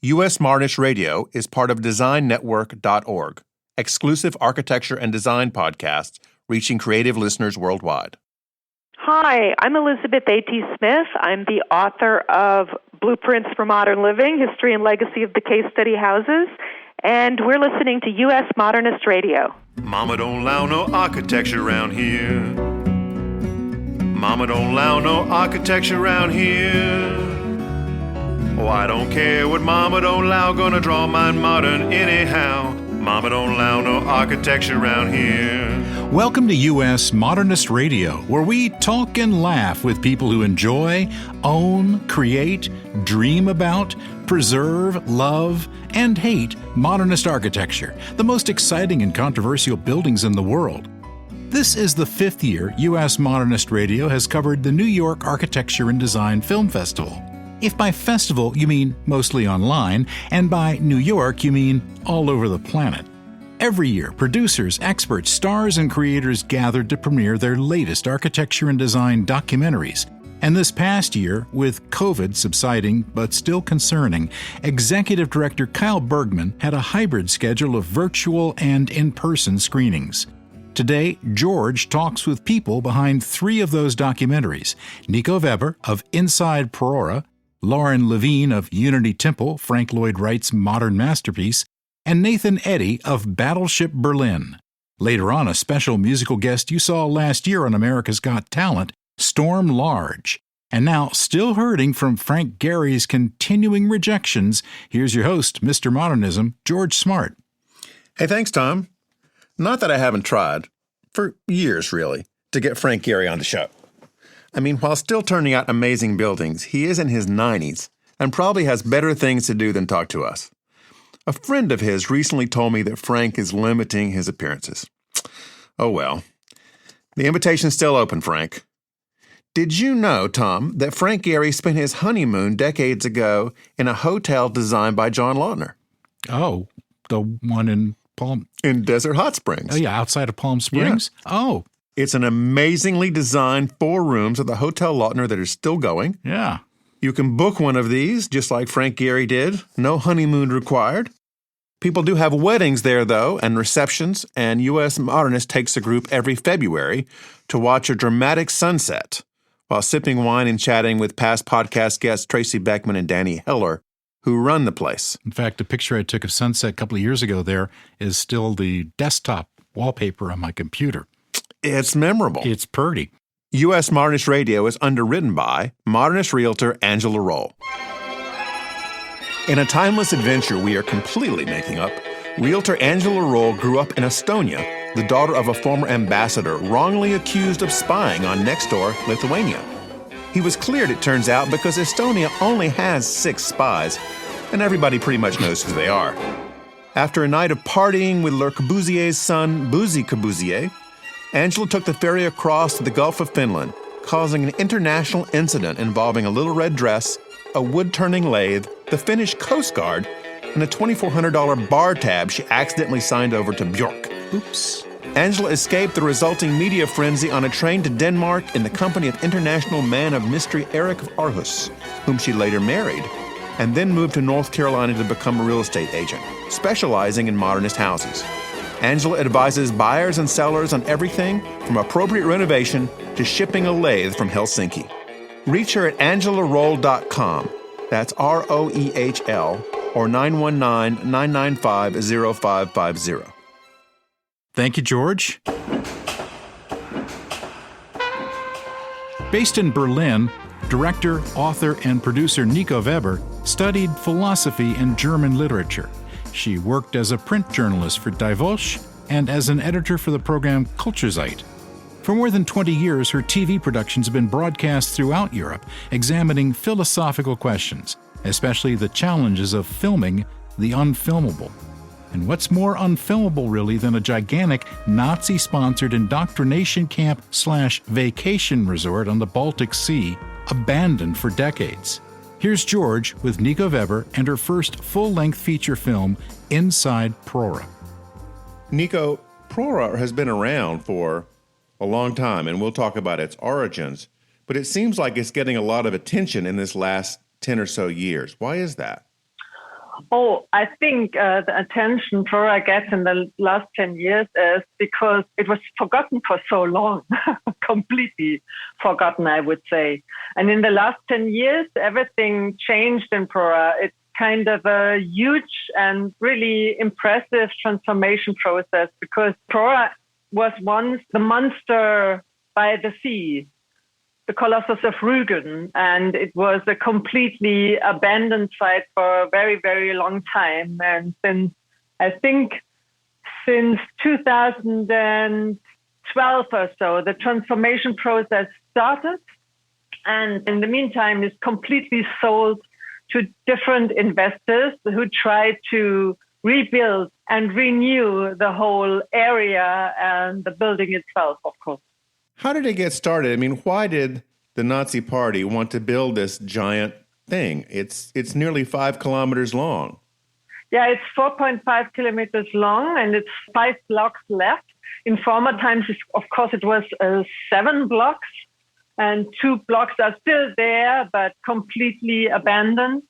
USModernist Radio is part of DesignNetwork.org, exclusive architecture and design podcasts reaching creative listeners worldwide. Hi, I'm Elizabeth A.T. Smith. I'm the author of Blueprints for Modern Living, History and Legacy of the Case Study Houses, and we're listening to U.S. Modernist Radio. Mama don't allow no architecture around here. Mama don't allow no architecture around here. Oh, I don't care what Mama don't allow, gonna draw mine modern anyhow. Mama don't allow no architecture around here. Welcome to U.S. Modernist Radio, where we talk and laugh with people who enjoy, own, create, dream about, preserve, love, and hate modernist architecture, the most exciting and controversial buildings in the world. This is the 5th year U.S. Modernist Radio has covered the New York Architecture and Design Film Festival. If by festival you mean mostly online, and by New York you mean all over the planet. Every year, producers, experts, stars, and creators gathered to premiere their latest architecture and design documentaries. And this past year, with COVID subsiding but still concerning, Executive Director Kyle Bergman had a hybrid schedule of virtual and in-person screenings. Today, George talks with people behind 3 of those documentaries: Nico of Inside Prora, Lauren Levine of Unity Temple, Frank Lloyd Wright's modern masterpiece, and Nathan Eddy of Battleship Berlin. Later on, a special musical guest you saw last year on America's Got Talent, Storm Large. And now, still hurting from Frank Gehry's continuing rejections, here's your host, Mr. Modernism, George Smart. Hey, thanks, Tom. Not that I haven't tried, for years really, to get Frank Gehry on the show. I mean, while still turning out amazing buildings, he is in his 90s and probably has better things to do than talk to us. A friend of his recently told me that Frank is limiting his appearances. Oh well. The invitation's still open, Frank. Did you know, Tom, that Frank Gehry spent his honeymoon decades ago in a hotel designed by John Lautner? Oh, the one in Desert Hot Springs. Oh, yeah, outside of Palm Springs? Yeah. Oh. It's an amazingly designed 4 rooms at the Hotel Lautner that is still going. Yeah. You can book one of these, just like Frank Gehry did. No honeymoon required. People do have weddings there, though, and receptions, and U.S. Modernist takes a group every February to watch a dramatic sunset while sipping wine and chatting with past podcast guests Tracy Beckman and Danny Heller, who run the place. In fact, a picture I took of sunset a couple of years ago there is still the desktop wallpaper on my computer. It's memorable. It's pretty. U.S. Modernist Radio is underwritten by modernist realtor Angela Roll. In a timeless adventure we are completely making up, realtor Angela Roll grew up in Estonia, the daughter of a former ambassador wrongly accused of spying on next-door Lithuania. He was cleared, it turns out, because Estonia only has 6 spies, and everybody pretty much knows who they are. After a night of partying with Le Corbusier's son, Boozy Corbusier, Angela took the ferry across to the Gulf of Finland, causing an international incident involving a little red dress, a wood-turning lathe, the Finnish Coast Guard, and a $2,400 bar tab she accidentally signed over to Björk. Oops. Angela escaped the resulting media frenzy on a train to Denmark in the company of international man of mystery Erik of Aarhus, whom she later married, and then moved to North Carolina to become a real estate agent, specializing in modernist houses. Angela advises buyers and sellers on everything from appropriate renovation to shipping a lathe from Helsinki. Reach her at angelaroll.com. That's ROEHL or 919-995-0550. Thank you, George. Based in Berlin, director, author, and producer Nico studied philosophy and German literature. She worked as a print journalist for Die Welt and as an editor for the program Kulturzeit. For more than 20 years, her TV productions have been broadcast throughout Europe, examining philosophical questions, especially the challenges of filming the unfilmable. And what's more unfilmable, really, than a gigantic Nazi-sponsored indoctrination camp/vacation resort on the Baltic Sea, abandoned for decades? Here's George with Nico and her first full-length feature film, Inside Prora. Nico, Prora has been around for a long time, and we'll talk about its origins, but it seems like it's getting a lot of attention in this last 10 or so years. Why is that? Oh, I think the attention Prora gets in the last 10 years is because it was forgotten for so long, completely forgotten, I would say. And in the last 10 years, everything changed in Prora. It's kind of a huge and really impressive transformation process because Prora was once the monster by the sea, the Colossus of Rügen, and it was a completely abandoned site for a very, very long time. And since 2012 or so, the transformation process started, and in the meantime is completely sold to different investors who try to rebuild and renew the whole area and the building itself, of course. How did it get started? I mean, why did the Nazi Party want to build this giant thing? It's nearly 5 kilometers long. Yeah, it's 4.5 kilometers long, and it's 5 blocks left. In former times, of course, it was 7 blocks, and 2 blocks are still there, but completely abandoned.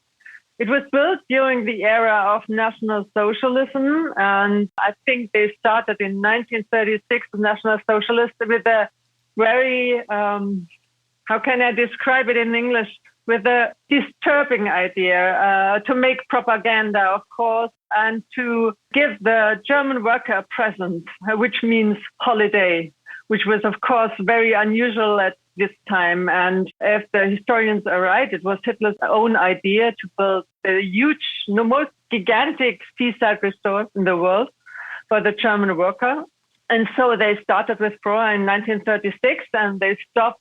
It was built during the era of National Socialism, and I think they started in 1936, the National Socialists, with a very, how can I describe it in English, with a disturbing idea to make propaganda, of course, and to give the German worker a present, which means holiday, which was, of course, very unusual at this time. And if the historians are right, it was Hitler's own idea to build the huge, the most gigantic seaside resort in the world for the German worker. And so they started with Prora in 1936, and they stopped,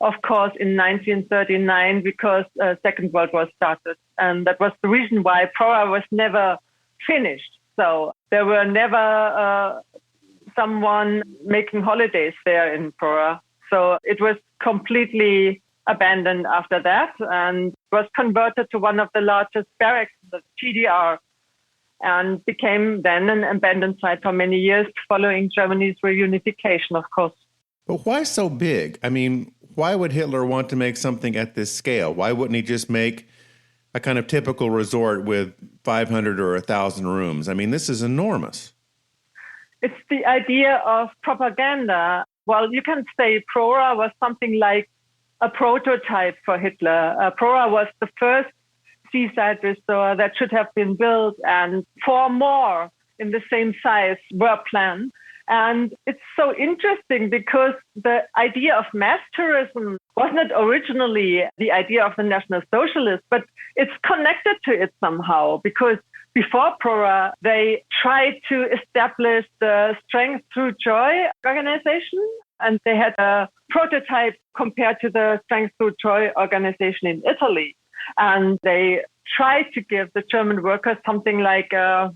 of course, in 1939 because Second World War started. And that was the reason why Prora was never finished. So there were never someone making holidays there in Prora. So it was completely abandoned after that and was converted to one of the largest barracks in the GDR, and became then an abandoned site for many years following Germany's reunification, of course. But why so big? I mean, why would Hitler want to make something at this scale? Why wouldn't he just make a kind of typical resort with 500 or 1,000 rooms? I mean, this is enormous. It's the idea of propaganda. Well, you can say Prora was something like a prototype for Hitler. Prora was the first seaside resort that should have been built, and 4 more in the same size were planned. And it's so interesting because the idea of mass tourism was not originally the idea of the National Socialists, but it's connected to it somehow, because before Prora, they tried to establish the Strength Through Joy organization, and they had a prototype compared to the Strength Through Joy organization in Italy. And they tried to give the German workers something like a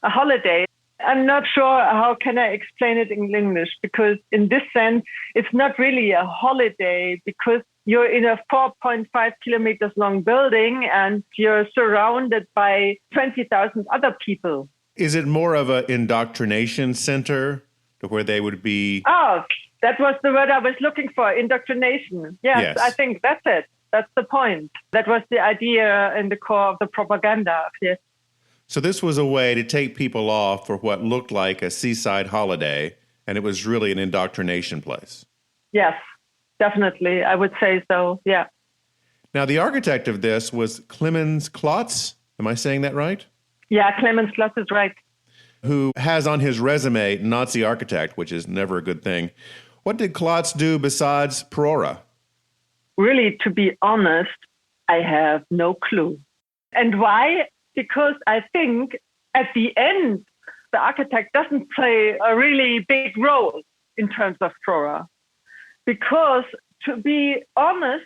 holiday. I'm not sure how can I explain it in English, because in this sense, it's not really a holiday, because you're in a 4.5 kilometers long building and you're surrounded by 20,000 other people. Is it more of an indoctrination center to where they would be? Oh, that was the word I was looking for, indoctrination. Yes, I think that's it. That's the point. That was the idea in the core of the propaganda. Yes. So this was a way to take people off for what looked like a seaside holiday, and it was really an indoctrination place. Yes, definitely. I would say so, yeah. Now, the architect of this was Clemens Klotz. Am I saying that right? Yeah, Clemens Klotz is right. Who has on his resume Nazi architect, which is never a good thing. What did Klotz do besides Prora? Really, to be honest, I have no clue. And why? Because I think at the end, the architect doesn't play a really big role in terms of Prora. Because to be honest,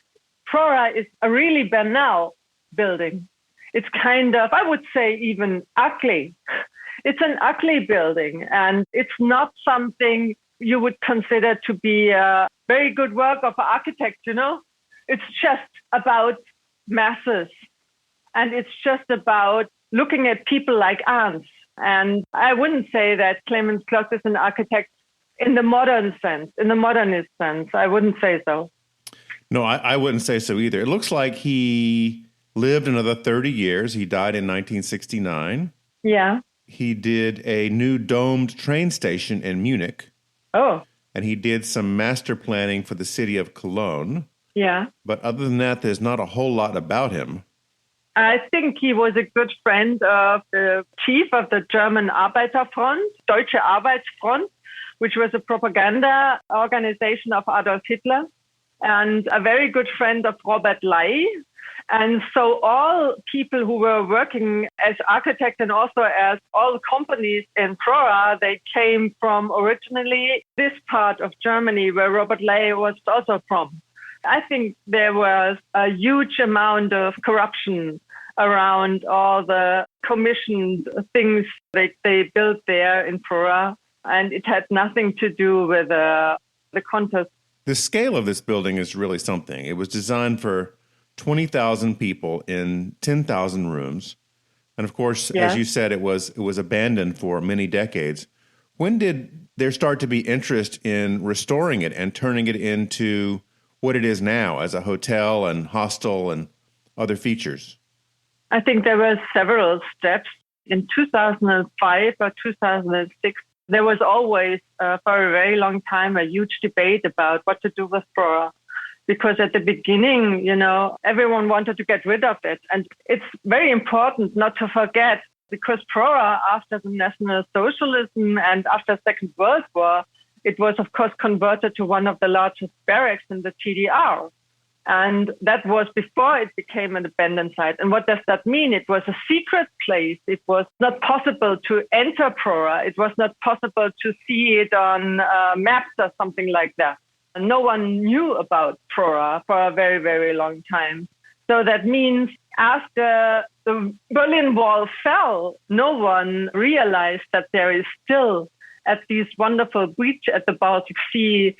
Prora is a really banal building. It's kind of, I would say, even ugly. It's an ugly building, and it's not something you would consider to be a very good work of an architect, you know? It's just about masses, and it's just about looking at people like ants. And I wouldn't say that Clemens Klotz is an architect in the modern sense, in the modernist sense. I wouldn't say so. No, I wouldn't say so either. It looks like he lived another 30 years. He died in 1969. Yeah. He did a new domed train station in Munich. Oh. And he did some master planning for the city of Cologne. Yeah. But other than that, there's not a whole lot about him. I think he was a good friend of the chief of the German Arbeiterfront, Deutsche Arbeitsfront, which was a propaganda organization of Adolf Hitler, and a very good friend of Robert Ley. And so all people who were working as architects and also as all companies in Prora, they came from originally this part of Germany where Robert Ley was also from. I think there was a huge amount of corruption around all the commissioned things that they built there in Prora, and it had nothing to do with the contest. The scale of this building is really something. It was designed for 20,000 people in 10,000 rooms. And of course, as you said, it was abandoned for many decades. When did there start to be interest in restoring it and turning it into what it is now as a hotel and hostel and other features? I think there were several steps. In 2005 or 2006, there was always, for a very long time, a huge debate about what to do with Prora. Because at the beginning, everyone wanted to get rid of it. And it's very important not to forget, because Prora, after the National Socialism and after the Second World War, it was, of course, converted to one of the largest barracks in the GDR. And that was before it became an abandoned site. And what does that mean? It was a secret place. It was not possible to enter Prora. It was not possible to see it on maps or something like that. And no one knew about Prora for a very, very long time. So that means after the Berlin Wall fell, no one realized that there is still, at this wonderful beach at the Baltic Sea,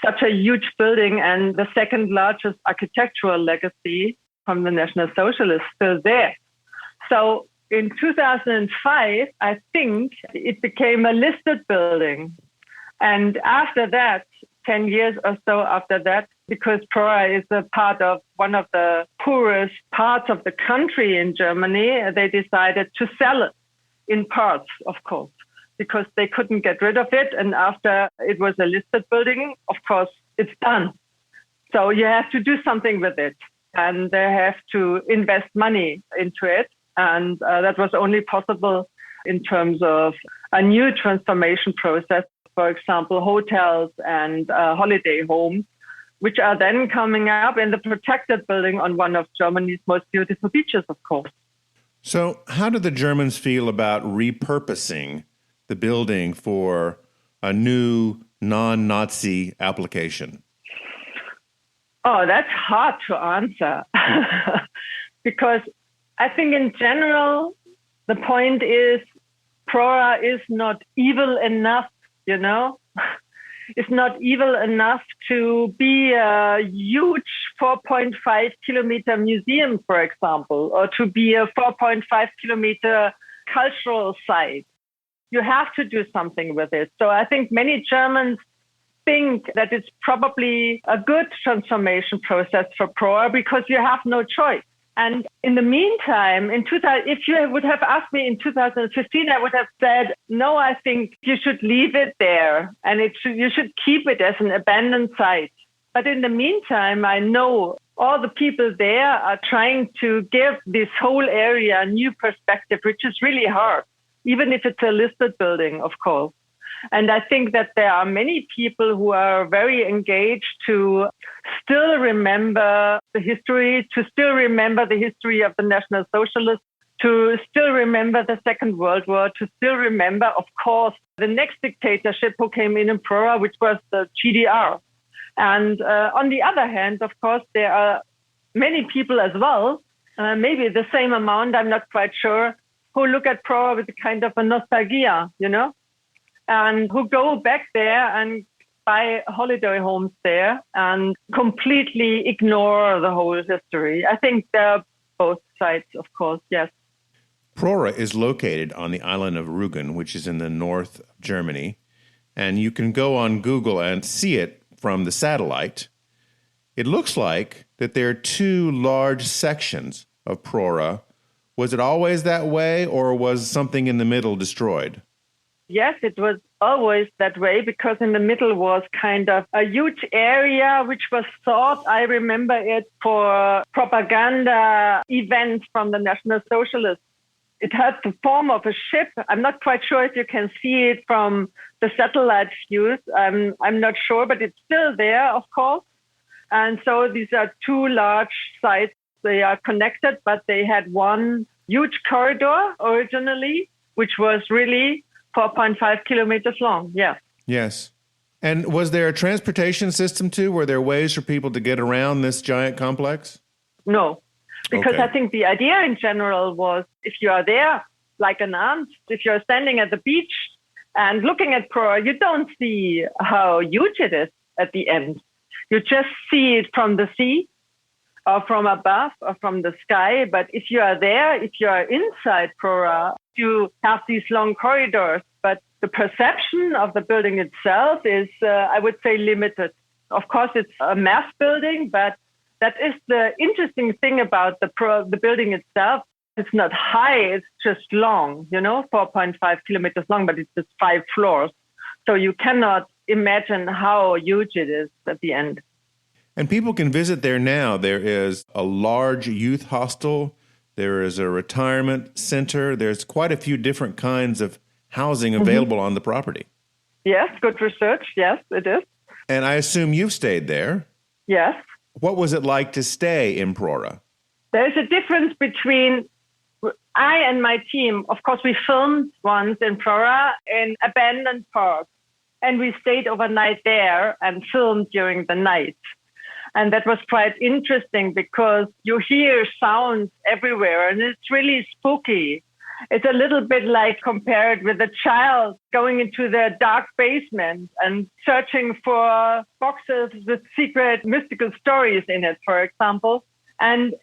such a huge building and the second largest architectural legacy from the National Socialists still there. So in 2005, I think it became a listed building. And after that, 10 years or so after that, because Prora is a part of one of the poorest parts of the country in Germany, they decided to sell it in parts, of course, because they couldn't get rid of it. And after it was a listed building, of course, it's done. So you have to do something with it. And they have to invest money into it. And that was only possible in terms of a new transformation process. For example, hotels and holiday homes, which are then coming up in the protected building on one of Germany's most beautiful beaches, of course. So how do the Germans feel about repurposing the building for a new non-Nazi application? Oh, that's hard to answer. Because I think in general, the point is Prora is not evil enough, It's not evil enough to be a huge 4.5 kilometer museum, for example, or to be a 4.5 kilometer cultural site. You have to do something with it. So I think many Germans think that it's probably a good transformation process for Prora because you have no choice. And in the meantime, if you would have asked me in 2015, I would have said, no, I think you should leave it there and you should keep it as an abandoned site. But in the meantime, I know all the people there are trying to give this whole area a new perspective, which is really hard, even if it's a listed building, of course. And I think that there are many people who are very engaged to still remember the history, to still remember the history of the National Socialists, to still remember the Second World War, to still remember, of course, the next dictatorship who came in Prora, which was the GDR. And on the other hand, of course, there are many people as well, maybe the same amount, I'm not quite sure, who look at Prora with a kind of a nostalgia, and who go back there and buy holiday homes there and completely ignore the whole history. I think there are both sides, of course, yes. Prora is located on the island of Rügen, which is in the north of Germany, and you can go on Google and see it from the satellite. It looks like that there are two large sections of Prora. Was it always that way, or was something in the middle destroyed? Yes, it was always that way, because in the middle was kind of a huge area which was thought, I remember it, for propaganda events from the National Socialists. It had the form of a ship. I'm not quite sure if you can see it from the satellite views. I'm not sure, but it's still there, of course. And so these are two large sites. They are connected, but they had one huge corridor originally, which was really 4.5 kilometers long. Yeah. Yes. And was there a transportation system too? Were there ways for people to get around this giant complex? No, because Okay. I think the idea in general was, if you are there like an ant, if you're standing at the beach and looking at Prora, you don't see how huge it is at the end. You just see it from the sea or from above or from the sky. But if you are there, if you are inside Prora, you have these long corridors. But the perception of the building itself is, I would say, limited. Of course, it's a mass building, but that is the interesting thing about the building itself. It's not high, it's just long, 4.5 kilometers long, but it's just 5 floors. So you cannot imagine how huge it is at the end. And people can visit there now. There is a large youth hostel. There is a retirement center. There's quite a few different kinds of housing available on the property. Yes, good research. Yes, it is. And I assume you've stayed there. Yes. What was it like to stay in Prora? There's a difference between I and my team. Of course, we filmed once in Prora in abandoned park, and we stayed overnight there and filmed during the night. And that was quite interesting because you hear sounds everywhere and it's really spooky. It's a little bit like compared with a child going into the dark basement and searching for boxes with secret mystical stories in it, for example. And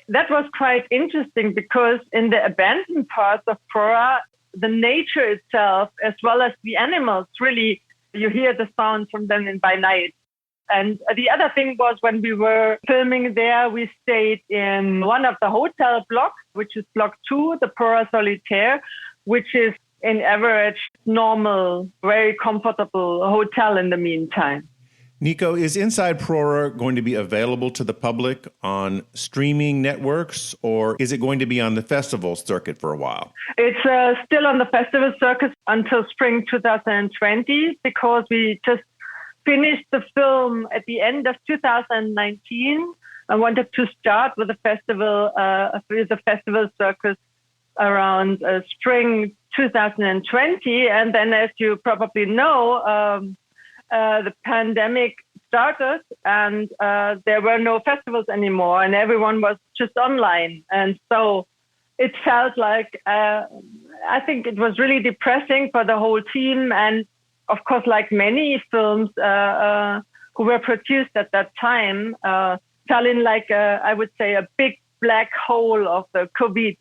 that was quite interesting because in the abandoned parts of Prora, the nature itself, as well as the animals, really, you hear the sounds from them by night. And the other thing was when we were filming there, we stayed in one of the hotel blocks, which is block 2, the Prora Solitaire, which is in average normal, very comfortable hotel in the meantime. Nico, is Inside Prora going to be available to the public on streaming networks, or is it going to be on the festival circuit for a while? It's still on the festival circuit until spring 2020 because we just finished the film at the end of 2019. I wanted to start with the festival circus around spring 2020, and then, as you probably know, the pandemic started, and there were no festivals anymore, and everyone was just online, and so it felt like I think it was really depressing for the whole team, and of course, like many films who were produced at that time, fell in like, I would say, a big black hole of the COVID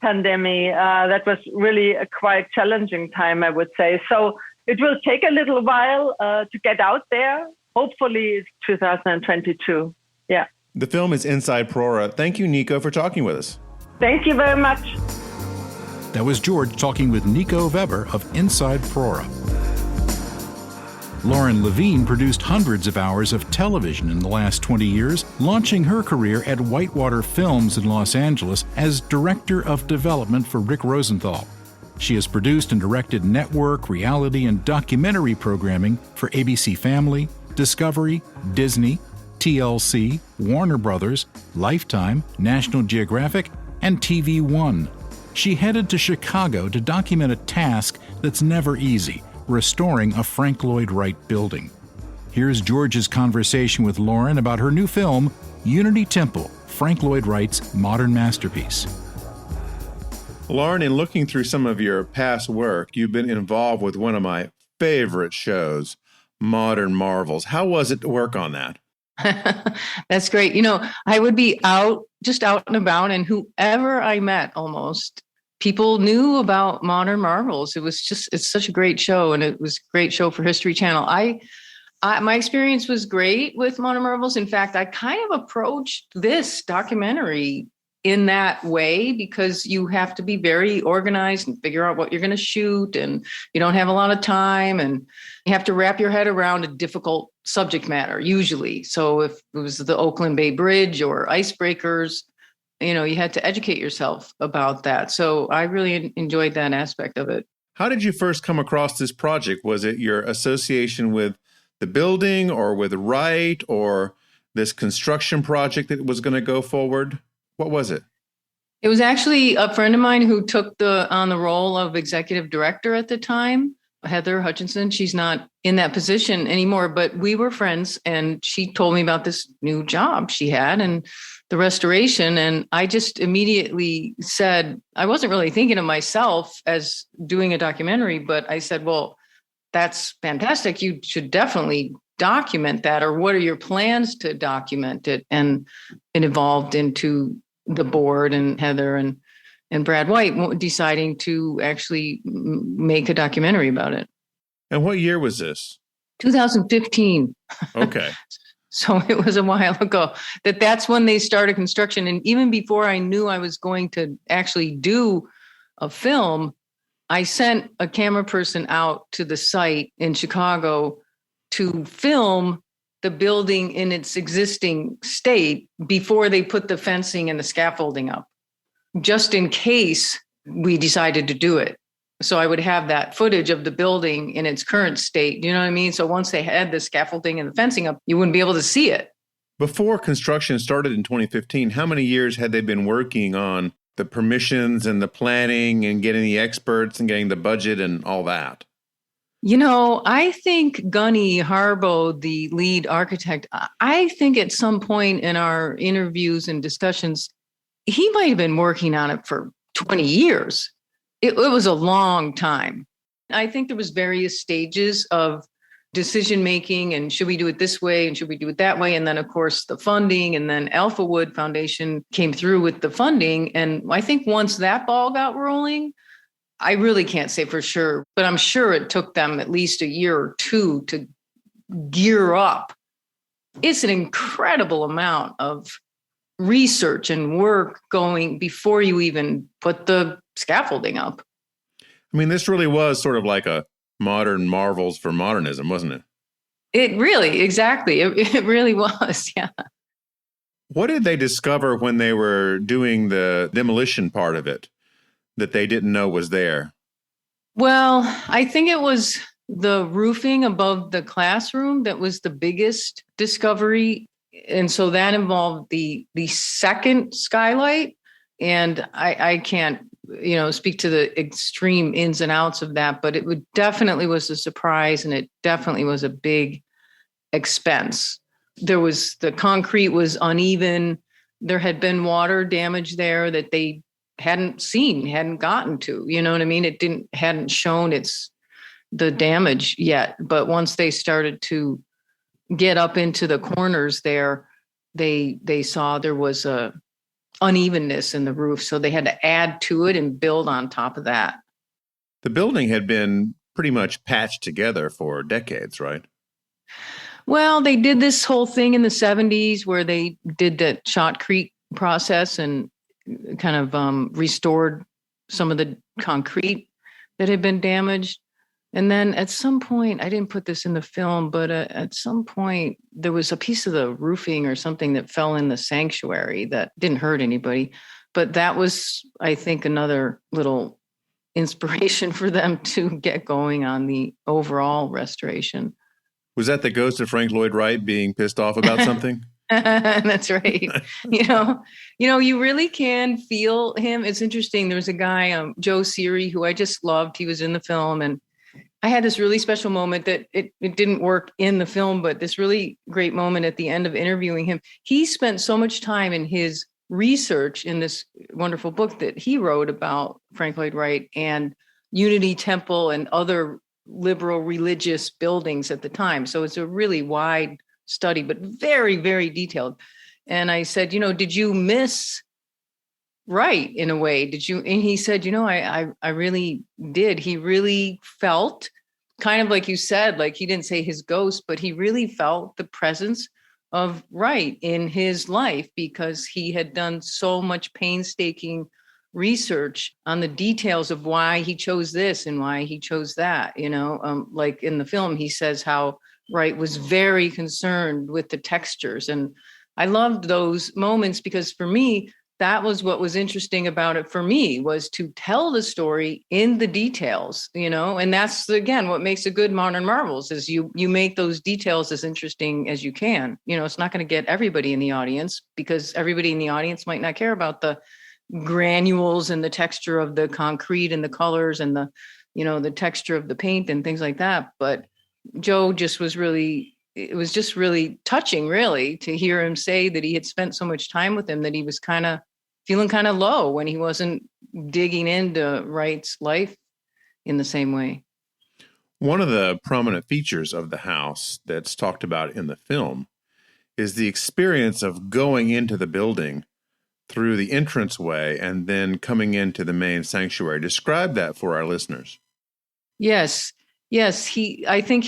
pandemic. That was really a quite challenging time, I would say. So it will take a little while to get out there. Hopefully it's 2022. Yeah. The film is Inside Prora. Thank you, Nico, for talking with us. Thank you very much. That was George talking with Nico Weber of Inside Prora. Lauren Levine produced hundreds of hours of television in the last 20 years, launching her career at Whitewater Films in Los Angeles as Director of Development for Rick Rosenthal. She has produced and directed network, reality, and documentary programming for ABC Family, Discovery, Disney, TLC, Warner Brothers, Lifetime, National Geographic, and TV One. She headed to Chicago to document a task that's never easy: restoring a Frank Lloyd Wright building. Here's George's conversation with Lauren about her new film, Unity Temple, Frank Lloyd Wright's modern masterpiece. Lauren, in looking through some of your past work, you've been involved with one of my favorite shows, Modern Marvels. How was it to work on that? That's great. I would be out and about, and whoever I met almost, people knew about Modern Marvels. It's such a great show, and it was a great show for History Channel. My experience was great with Modern Marvels. In fact, I kind of approached this documentary in that way because you have to be very organized and figure out what you're going to shoot, and you don't have a lot of time, and you have to wrap your head around a difficult subject matter usually. So if it was the Oakland Bay Bridge or icebreakers, you had to educate yourself about that. So I really enjoyed that aspect of it. How did you first come across this project? Was it your association with the building or with Wright or this construction project that was going to go forward? What was it? It was actually a friend of mine who took on the role of executive director at the time, Heather Hutchinson. She's not in that position anymore, but we were friends, and she told me about this new job she had and the restoration. And I just immediately said, I wasn't really thinking of myself as doing a documentary, but I said, well, that's fantastic. You should definitely document that. Or what are your plans to document it? And it evolved into the board and Heather and Brad White deciding to actually make a documentary about it. And what year was this? 2015. Okay. So it was a while ago that's when they started construction. And even before I knew I was going to actually do a film, I sent a camera person out to the site in Chicago to film the building in its existing state before they put the fencing and the scaffolding up, just in case we decided to do it. So I would have that footage of the building in its current state. You know what I mean? So once they had the scaffolding and the fencing up, you wouldn't be able to see it. Before construction started in 2015, how many years had they been working on the permissions and the planning and getting the experts and getting the budget and all that? I think Gunny Harbo, the lead architect, I think at some point in our interviews and discussions, he might have been working on it for 20 years. It was a long time. I think there was various stages of decision making, and should we do it this way and should we do it that way? And then, of course, the funding, and then Alphawood Foundation came through with the funding. And I think once that ball got rolling, I really can't say for sure, but I'm sure it took them at least a year or two to gear up. It's an incredible amount of research and work going before you even put the scaffolding up. I mean, this really was sort of like a modern Marvels for modernism, wasn't it? It really, exactly. It really was, yeah. What did they discover when they were doing the demolition part of it that they didn't know was there? Well, I think it was the roofing above the classroom that was the biggest discovery. And so that involved the second skylight. And I can't, speak to the extreme ins and outs of that, but it definitely was a surprise, and it definitely was a big expense. The concrete was uneven. There had been water damage there that they hadn't gotten to, you know what I mean? It hadn't shown the damage yet. But once they started to get up into the corners there, they saw there was a unevenness in the roof. So they had to add to it and build on top of that. The building had been pretty much patched together for decades, right? Well, they did this whole thing in the 70s where they did the shotcrete process and kind of restored some of the concrete that had been damaged. And then at some point, I didn't put this in the film, but at some point there was a piece of the roofing or something that fell in the sanctuary that didn't hurt anybody. But that was, I think, another little inspiration for them to get going on the overall restoration. Was that the ghost of Frank Lloyd Wright being pissed off about something? That's right. You really can feel him. It's interesting. There was a guy, Joe Siri, who I just loved. He was in the film, and I had this really special moment that it didn't work in the film, but this really great moment at the end of interviewing him. He spent so much time in his research in this wonderful book that he wrote about Frank Lloyd Wright and Unity Temple and other liberal religious buildings at the time. So it's a really wide study, but very, very detailed. And I said, did you miss Wright in a way? Did you? And he said, I really did. He really felt kind of like you said, like he didn't say his ghost, but he really felt the presence of Wright in his life, because he had done so much painstaking research on the details of why he chose this and why he chose that. Like in the film, he says how Wright was very concerned with the textures. And I loved those moments because for me, that was what was interesting about it for me, was to tell the story in the details, and that's, again, what makes a good modern marvels is you make those details as interesting as you can. It's not going to get everybody in the audience, because everybody in the audience might not care about the granules and the texture of the concrete and the colors and the texture of the paint and things like that. But Joe it was just really touching, really, to hear him say that he had spent so much time with him that he was kind of feeling kind of low when he wasn't digging into Wright's life in the same way. One of the prominent features of the house that's talked about in the film is the experience of going into the building through the entranceway and then coming into the main sanctuary. Describe that for our listeners. Yes. I think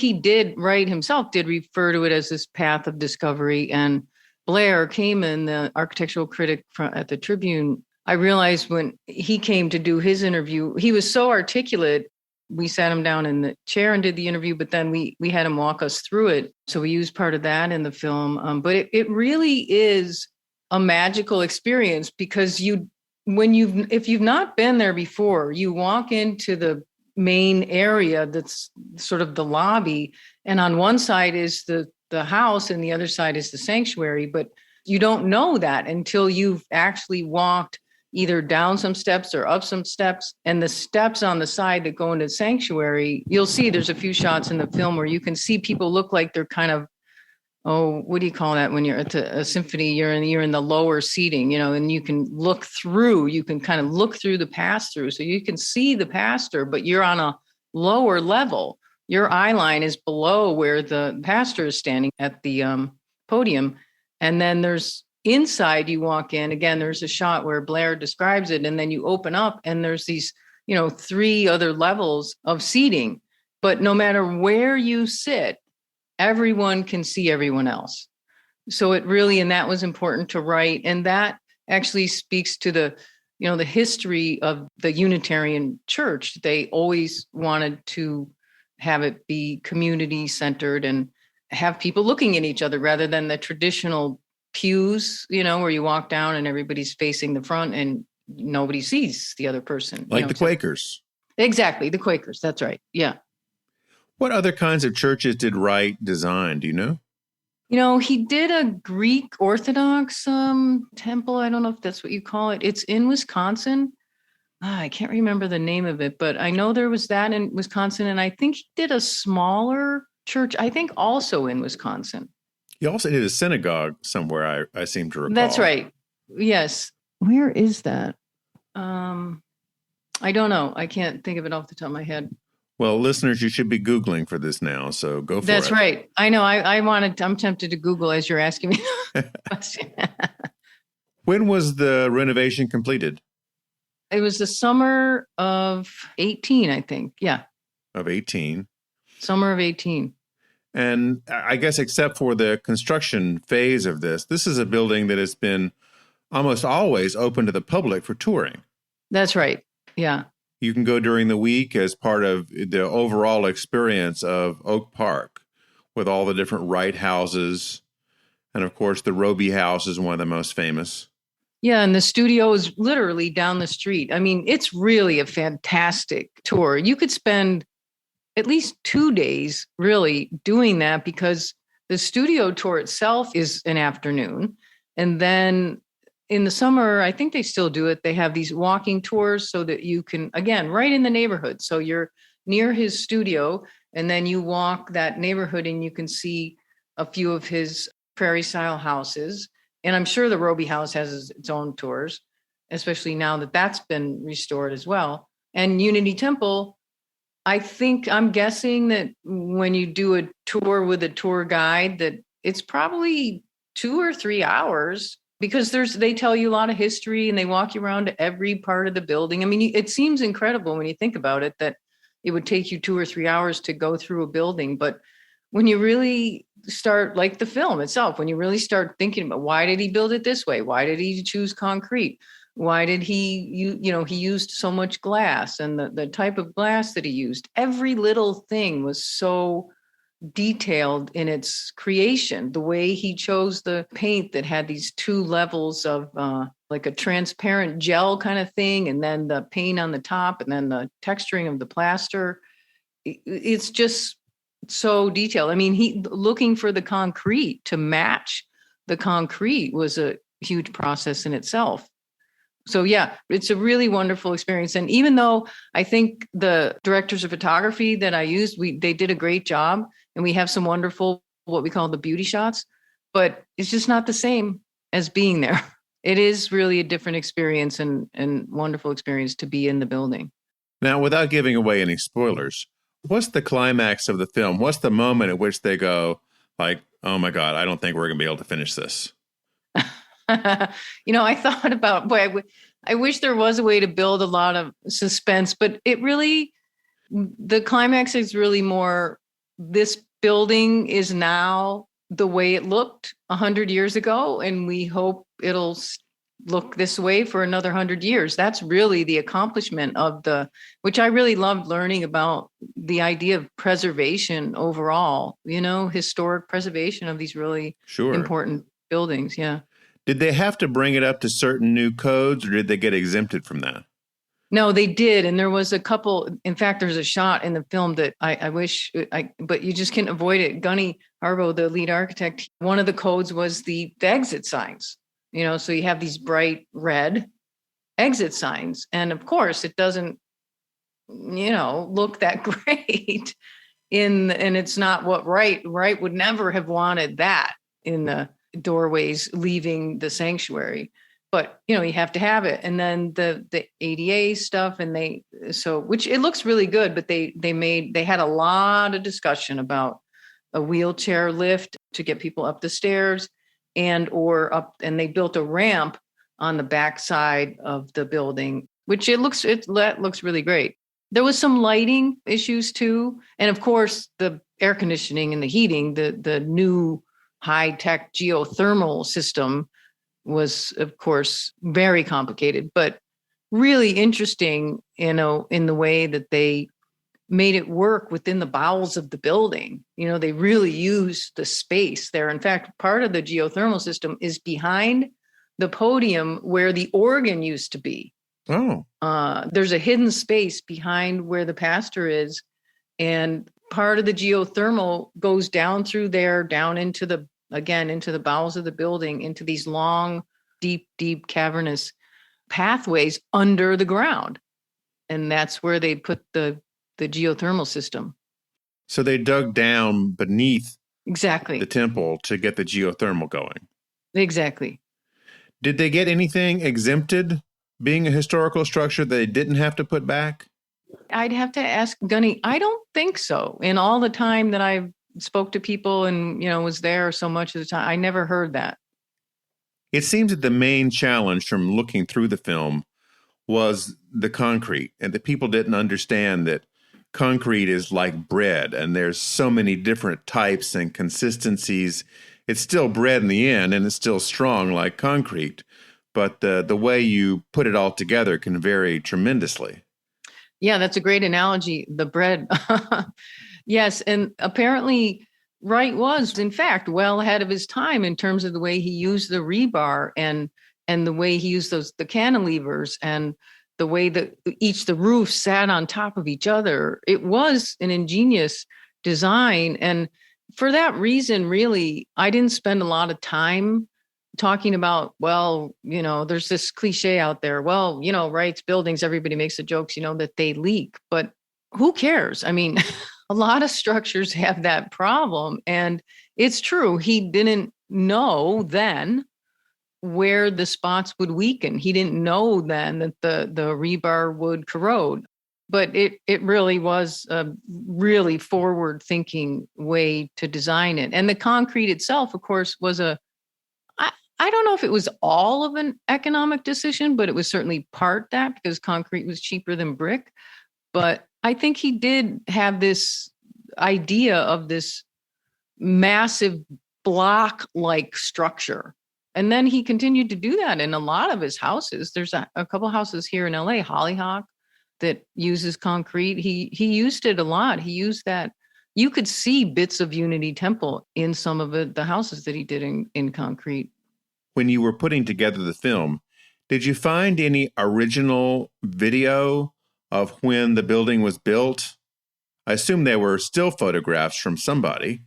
Wright himself did refer to it as this path of discovery. And Blair Kamen, the architectural critic at the Tribune, I realized when he came to do his interview, he was so articulate. We sat him down in the chair and did the interview, but then we had him walk us through it. So we used part of that in the film. But it really is a magical experience, because if you've not been there before, you walk into the main area that's sort of the lobby, and on one side is the house and the other side is the sanctuary, but you don't know that until you've actually walked either down some steps or up some steps. And the steps on the side that go into the sanctuary, you'll see there's a few shots in the film where you can see people look like they're kind of, what do you call that when you're at a symphony? You're in the lower seating, and you can kind of look through the pass-through. So you can see the pastor, but you're on a lower level. Your eye line is below where the pastor is standing at the podium. And then there's inside, you walk in, again, there's a shot where Blair describes it, and then you open up and there's these, 3 other levels of seating. But no matter where you sit, everyone can see everyone else. So and that was important to Wright. And that actually speaks to the history of the Unitarian Church. They always wanted to have it be community centered and have people looking at each other rather than the traditional pews, where you walk down and everybody's facing the front and nobody sees the other person. Like the Quakers. Exactly. The Quakers. That's right. Yeah. What other kinds of churches did Wright design? Do you know? He did a Greek Orthodox temple. I don't know if that's what you call it. It's in Wisconsin. I can't remember the name of it, but I know there was that in Wisconsin. And I think he did a smaller church, I think also in Wisconsin. He also did a synagogue somewhere, I seem to recall. That's right. Yes. Where is that? I don't know. I can't think of it off the top of my head. Well, listeners, you should be Googling for this now, so go for it. That's right. I know. I'm tempted to Google as you're asking me. When was the renovation completed? It was the summer of 18, I think. Yeah. Of 18. Summer of 18. And I guess except for the construction phase of this is a building that has been almost always open to the public for touring. That's right. Yeah. You can go during the week as part of the overall experience of Oak Park with all the different Wright houses. And of course, the Roby House is one of the most famous. Yeah, and the studio is literally down the street. I mean, it's really a fantastic tour. You could spend at least 2 days really doing that, because the studio tour itself is an afternoon. And then in the summer, I think they still do it. They have these walking tours so that you can, again, right in the neighborhood. So you're near his studio, and then you walk that neighborhood and you can see a few of his prairie style houses. And I'm sure the Roby House has its own tours, especially now that that's been restored as well. And Unity Temple, I'm guessing that when you do a tour with a tour guide, that it's probably 2 or 3 hours, because they tell you a lot of history and they walk you around to every part of the building. I mean, it seems incredible when you think about it, that it would take you 2 or 3 hours to go through a building. But when you really start, like the film itself, when you really start thinking about why did he build it this way? Why did he choose concrete? Why did he used so much glass, and the type of glass that he used? Every little thing was so detailed in its creation. The way he chose the paint that had these two levels of like a transparent gel kind of thing, and then the paint on the top, and then the texturing of the plaster. It's just so detailed. I mean, he looking for the concrete to match the concrete was a huge process in itself. So yeah, it's a really wonderful experience. And even though I think the directors of photography that I used, they did a great job, and we have some wonderful, what we call the beauty shots, but it's just not the same as being there. It is really a different experience and wonderful experience to be in the building. Now, without giving away any spoilers, what's the climax of the film? What's the moment at which they go like, oh my God, I don't think we're going to be able to finish this? I thought about, I wish there was a way to build a lot of suspense, but the climax is really more, this building is now the way it looked 100 years ago, and we hope it'll look this way for another 100 years. That's really the accomplishment of which I really loved learning about, the idea of preservation overall, historic preservation of these really important buildings. Yeah. Did they have to bring it up to certain new codes, or did they get exempted from that? No, they did. And there was a couple, in fact, there's a shot in the film that I wish, but you just can't avoid it. Gunny Harbo, the lead architect, one of the codes was the exit signs, so you have these bright red exit signs. And of course it doesn't, look that great and it's not what Wright would never have wanted that in the doorways leaving the sanctuary, but you have to have it. And then the ADA stuff, and which it looks really good, but they had a lot of discussion about a wheelchair lift to get people up the stairs and they built a ramp on the backside of the building, which it looks really great. There was some lighting issues too, and of course the air conditioning and the heating, the new high-tech geothermal system was, of course, very complicated, but really interesting, in the way that they made it work within the bowels of the building. They really used the space there. In fact, part of the geothermal system is behind the podium where the organ used to be. Oh. There's a hidden space behind where the pastor is, and part of the geothermal goes down through there, down into the bowels of the building, into these long, deep cavernous pathways under the ground. And that's where they put the geothermal system. So they dug down beneath the temple to get the geothermal going. Exactly. Did they get anything exempted, being a historical structure, that they didn't have to put back? I'd have to ask Gunny. I don't think so. In all the time that I've spoke to people and, was there so much of the time, I never heard that. It seems that the main challenge from looking through the film was the concrete, and that people didn't understand that concrete is like bread, and there's so many different types and consistencies. It's still bread in the end, and it's still strong like concrete, but the way you put it all together can vary tremendously. Yeah, that's a great analogy, the bread. Yes, and apparently Wright was, in fact, well ahead of his time in terms of the way he used the rebar and the way he used the cantilevers and the way that the roofs sat on top of each other. It was an ingenious design. And for that reason, really, I didn't spend a lot of time talking about, there's this cliche out there. Wright's buildings, everybody makes the jokes, that they leak, but who cares? I mean, a lot of structures have that problem. And it's true. He didn't know then where the spots would weaken. He didn't know then that the rebar would corrode. But it really was a really forward-thinking way to design it. And the concrete itself, of course, was I don't know if it was all of an economic decision, but it was certainly part that, because concrete was cheaper than brick. But I think he did have this idea of this massive block-like structure. And then he continued to do that in a lot of his houses. There's a couple houses here in LA, Hollyhock, that uses concrete. He used it a lot. He used that. You could see bits of Unity Temple in some of the houses that he did in concrete. When you were putting together the film, did you find any original video of when the building was built? I assume they were still photographs from somebody.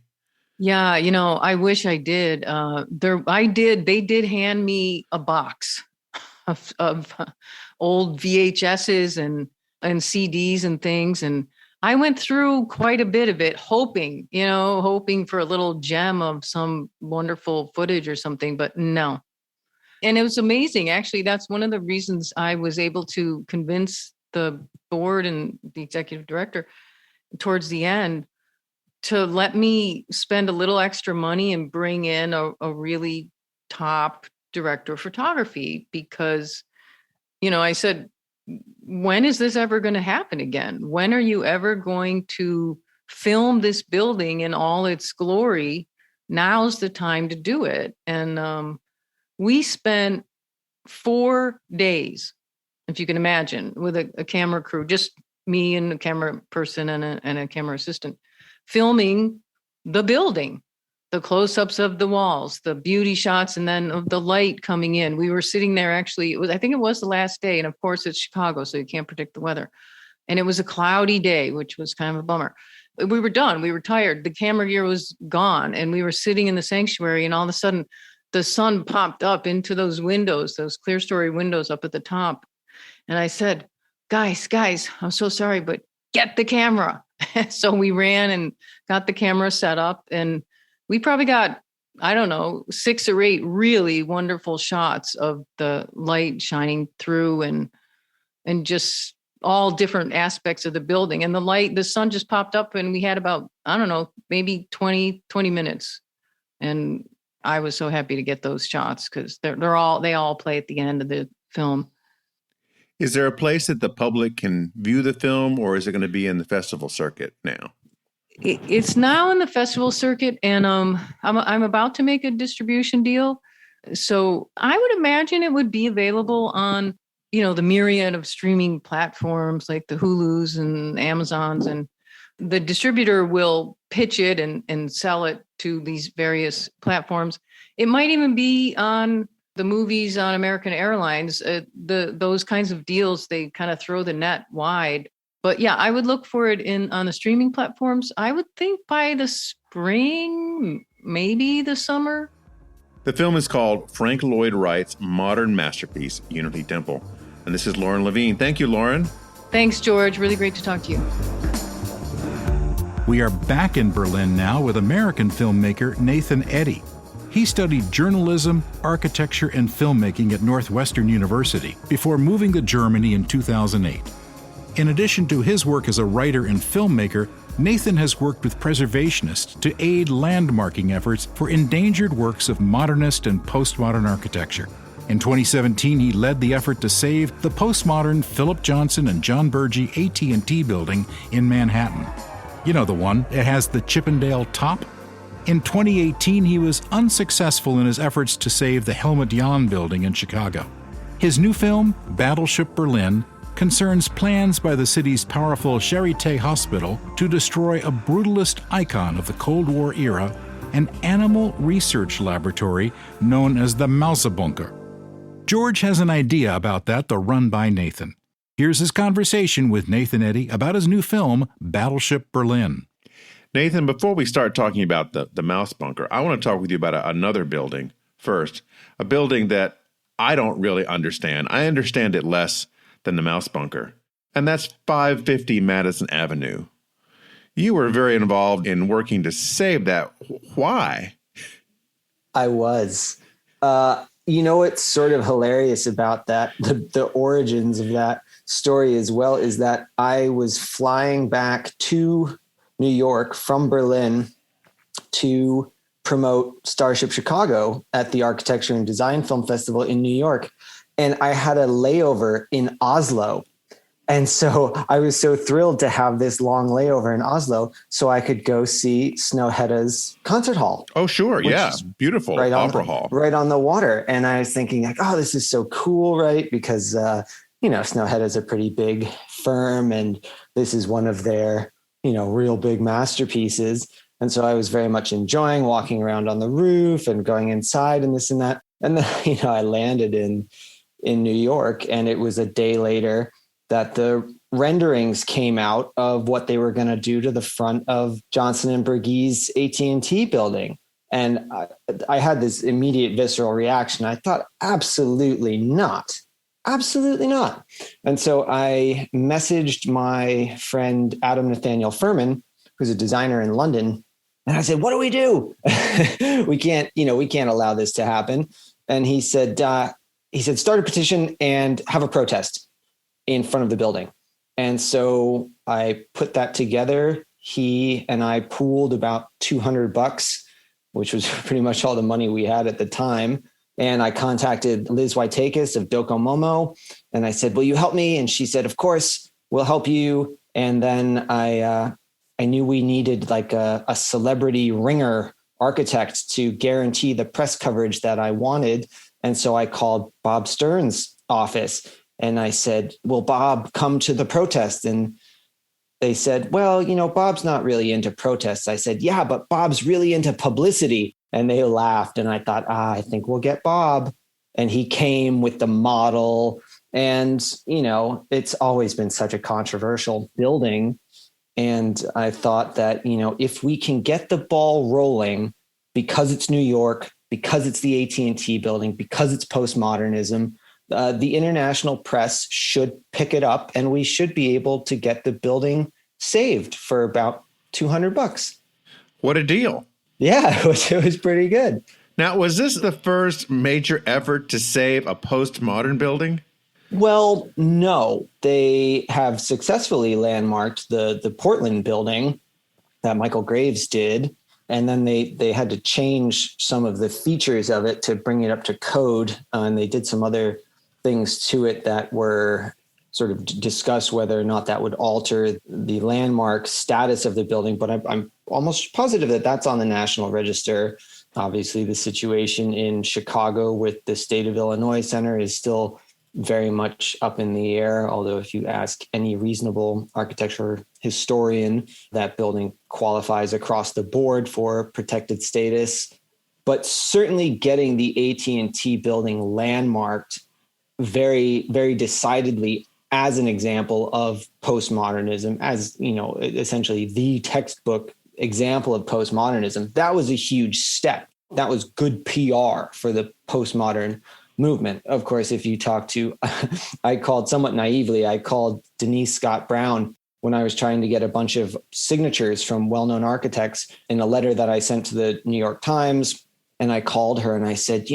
Yeah, I wish I did. They did hand me a box of old VHSs and CDs and things. And I went through quite a bit of it, hoping for a little gem of some wonderful footage or something, but no. And it was amazing. Actually, that's one of the reasons I was able to convince the board and the executive director towards the end to let me spend a little extra money and bring in a really top director of photography, because, I said, when is this ever going to happen again? When are you ever going to film this building in all its glory? Now's the time to do it. And we spent 4 days, if you can imagine, with a camera crew, just me and a camera person and a camera assistant, filming the building, the close-ups of the walls, the beauty shots, and then of the light coming in. We were sitting there, actually, I think it was the last day. And of course it's Chicago, so you can't predict the weather. And it was a cloudy day, which was kind of a bummer. We were done. We were tired. The camera gear was gone. And we were sitting in the sanctuary, and all of a sudden the sun popped up into those windows, those clear story windows up at the top. And I said, guys, I'm so sorry, but get the camera. So we ran and got the camera set up, and we probably got, 6 or 8 really wonderful shots of the light shining through and just all different aspects of the building. And the sun just popped up, and we had about, maybe 20 minutes. And I was so happy to get those shots, because they all play at the end of the film. Is there a place that the public can view the film, or is it going to be in the festival circuit now? It's now in the festival circuit, and I'm about to make a distribution deal. So I would imagine it would be available on, the myriad of streaming platforms like the Hulus and Amazons, and the distributor will pitch it and sell it to these various platforms. It might even be on the movies on American Airlines. Those kinds of deals, they kind of throw the net wide. But yeah, I would look for it on the streaming platforms. I would think by the spring, maybe the summer. The film is called Frank Lloyd Wright's modern masterpiece, Unity Temple. And this is Lauren Levine. Thank you, Lauren. Thanks, George. Really great to talk to you. We are back in Berlin now with American filmmaker Nathan Eddy. He studied journalism, architecture, and filmmaking at Northwestern University before moving to Germany in 2008. In addition to his work as a writer and filmmaker, Nathan has worked with preservationists to aid landmarking efforts for endangered works of modernist and postmodern architecture. In 2017, he led the effort to save the postmodern Philip Johnson and John Burgee AT&T building in Manhattan. You know the one, it has the Chippendale top? In 2018, he was unsuccessful in his efforts to save the Helmut Jahn building in Chicago. His new film, Battleship Berlin, concerns plans by the city's powerful Charité Hospital to destroy a brutalist icon of the Cold War era, an animal research laboratory known as the Mausebunker. George has an idea about that to run by Nathan. Here's his conversation with Nathan Eddy about his new film, Battleship Berlin. Nathan, before we start talking about the Mausebunker, I want to talk with you about another building first, a building that I don't really understand. I understand it less than the Mausebunker, and that's 550 Madison Avenue. You were very involved in working to save that. Why? I was. What's sort of hilarious about that, the origins of that story as well, is that I was flying back to New York from Berlin to promote Starship Chicago at the Architecture and Design Film Festival in New York. And I had a layover in Oslo. And so I was so thrilled to have this long layover in Oslo so I could go see Snøhetta concert hall. Oh, sure. Yeah. Beautiful Right opera hall. Right on the water. And I was thinking like, oh, this is so cool, right? Because, Snøhetta is a pretty big firm and this is one of their, real big masterpieces. And so I was very much enjoying walking around on the roof and going inside and this and that. And then, I landed in New York, and it was a day later that the renderings came out of what they were going to do to the front of Johnson and Bergey's AT&T building. And I had this immediate visceral reaction. I thought, absolutely not. Absolutely not. And so I messaged my friend, Adam Nathaniel Furman, who's a designer in London. And I said, what do we do? we can't allow this to happen. And he said, start a petition and have a protest in front of the building. And so I put that together. He and I pooled about $200, which was pretty much all the money we had at the time. And I contacted Liz Waitakis of Docomomo. And I said, will you help me? And she said, of course, we'll help you. And then I knew we needed like a celebrity ringer architect to guarantee the press coverage that I wanted. And so I called Bob Stern's office and I said, will Bob come to the protest? And they said, well, Bob's not really into protests. I said, yeah, but Bob's really into publicity. And they laughed. And I thought, I think we'll get Bob. And he came with the model. And, it's always been such a controversial building. And I thought that, if we can get the ball rolling because it's New York, because it's the AT&T building, because it's postmodernism, the international press should pick it up and we should be able to get the building saved for about $200. What a deal. Yeah, it was pretty good. Now, was this the first major effort to save a postmodern building? Well, no. They have successfully landmarked the Portland building that Michael Graves did. And then they had to change some of the features of it to bring it up to code. And they did some other things to it that were sort of discuss whether or not that would alter the landmark status of the building. But I'm almost positive that that's on the National Register. Obviously, the situation in Chicago with the State of Illinois Center is still very much up in the air. Although if you ask any reasonable architecture historian, that building qualifies across the board for protected status. But certainly getting the AT&T building landmarked very, very decidedly as an example of postmodernism, as, essentially the textbook example of postmodernism, that was a huge step. That was good PR for the postmodern movement. Of course, if you talk to, I called Denise Scott Brown when I was trying to get a bunch of signatures from well-known architects in a letter that I sent to the New York Times. And I called her and I said,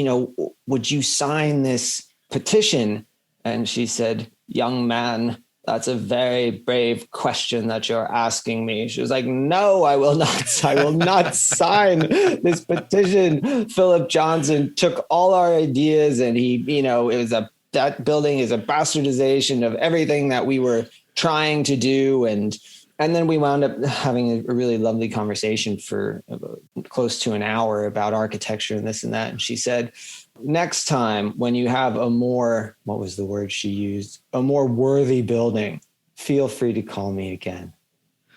would you sign this petition? And she said, young man, that's a very brave question that you're asking me. She was like, no, I will not. I will not sign this petition. Philip Johnson took all our ideas and that building is a bastardization of everything that we were trying to do. And then we wound up having a really lovely conversation for close to an hour about architecture and this and that. And she said, next time when you have a more, what was the word she used? A more worthy building, feel free to call me again.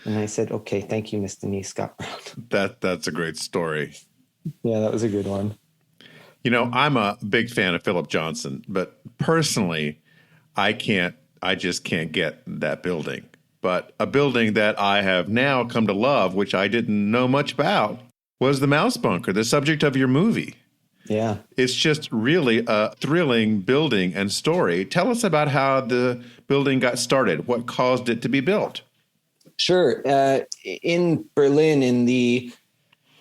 And I said, okay, thank you, Miss Denise Scott Brown. That's a great story. Yeah, that was a good one. I'm a big fan of Philip Johnson, but personally, I just can't get that building. But a building that I have now come to love, which I didn't know much about, was the Mouse Bunker, the subject of your movie. Yeah. It's just really a thrilling building and story. Tell us about how the building got started. What caused it to be built? Sure. In Berlin,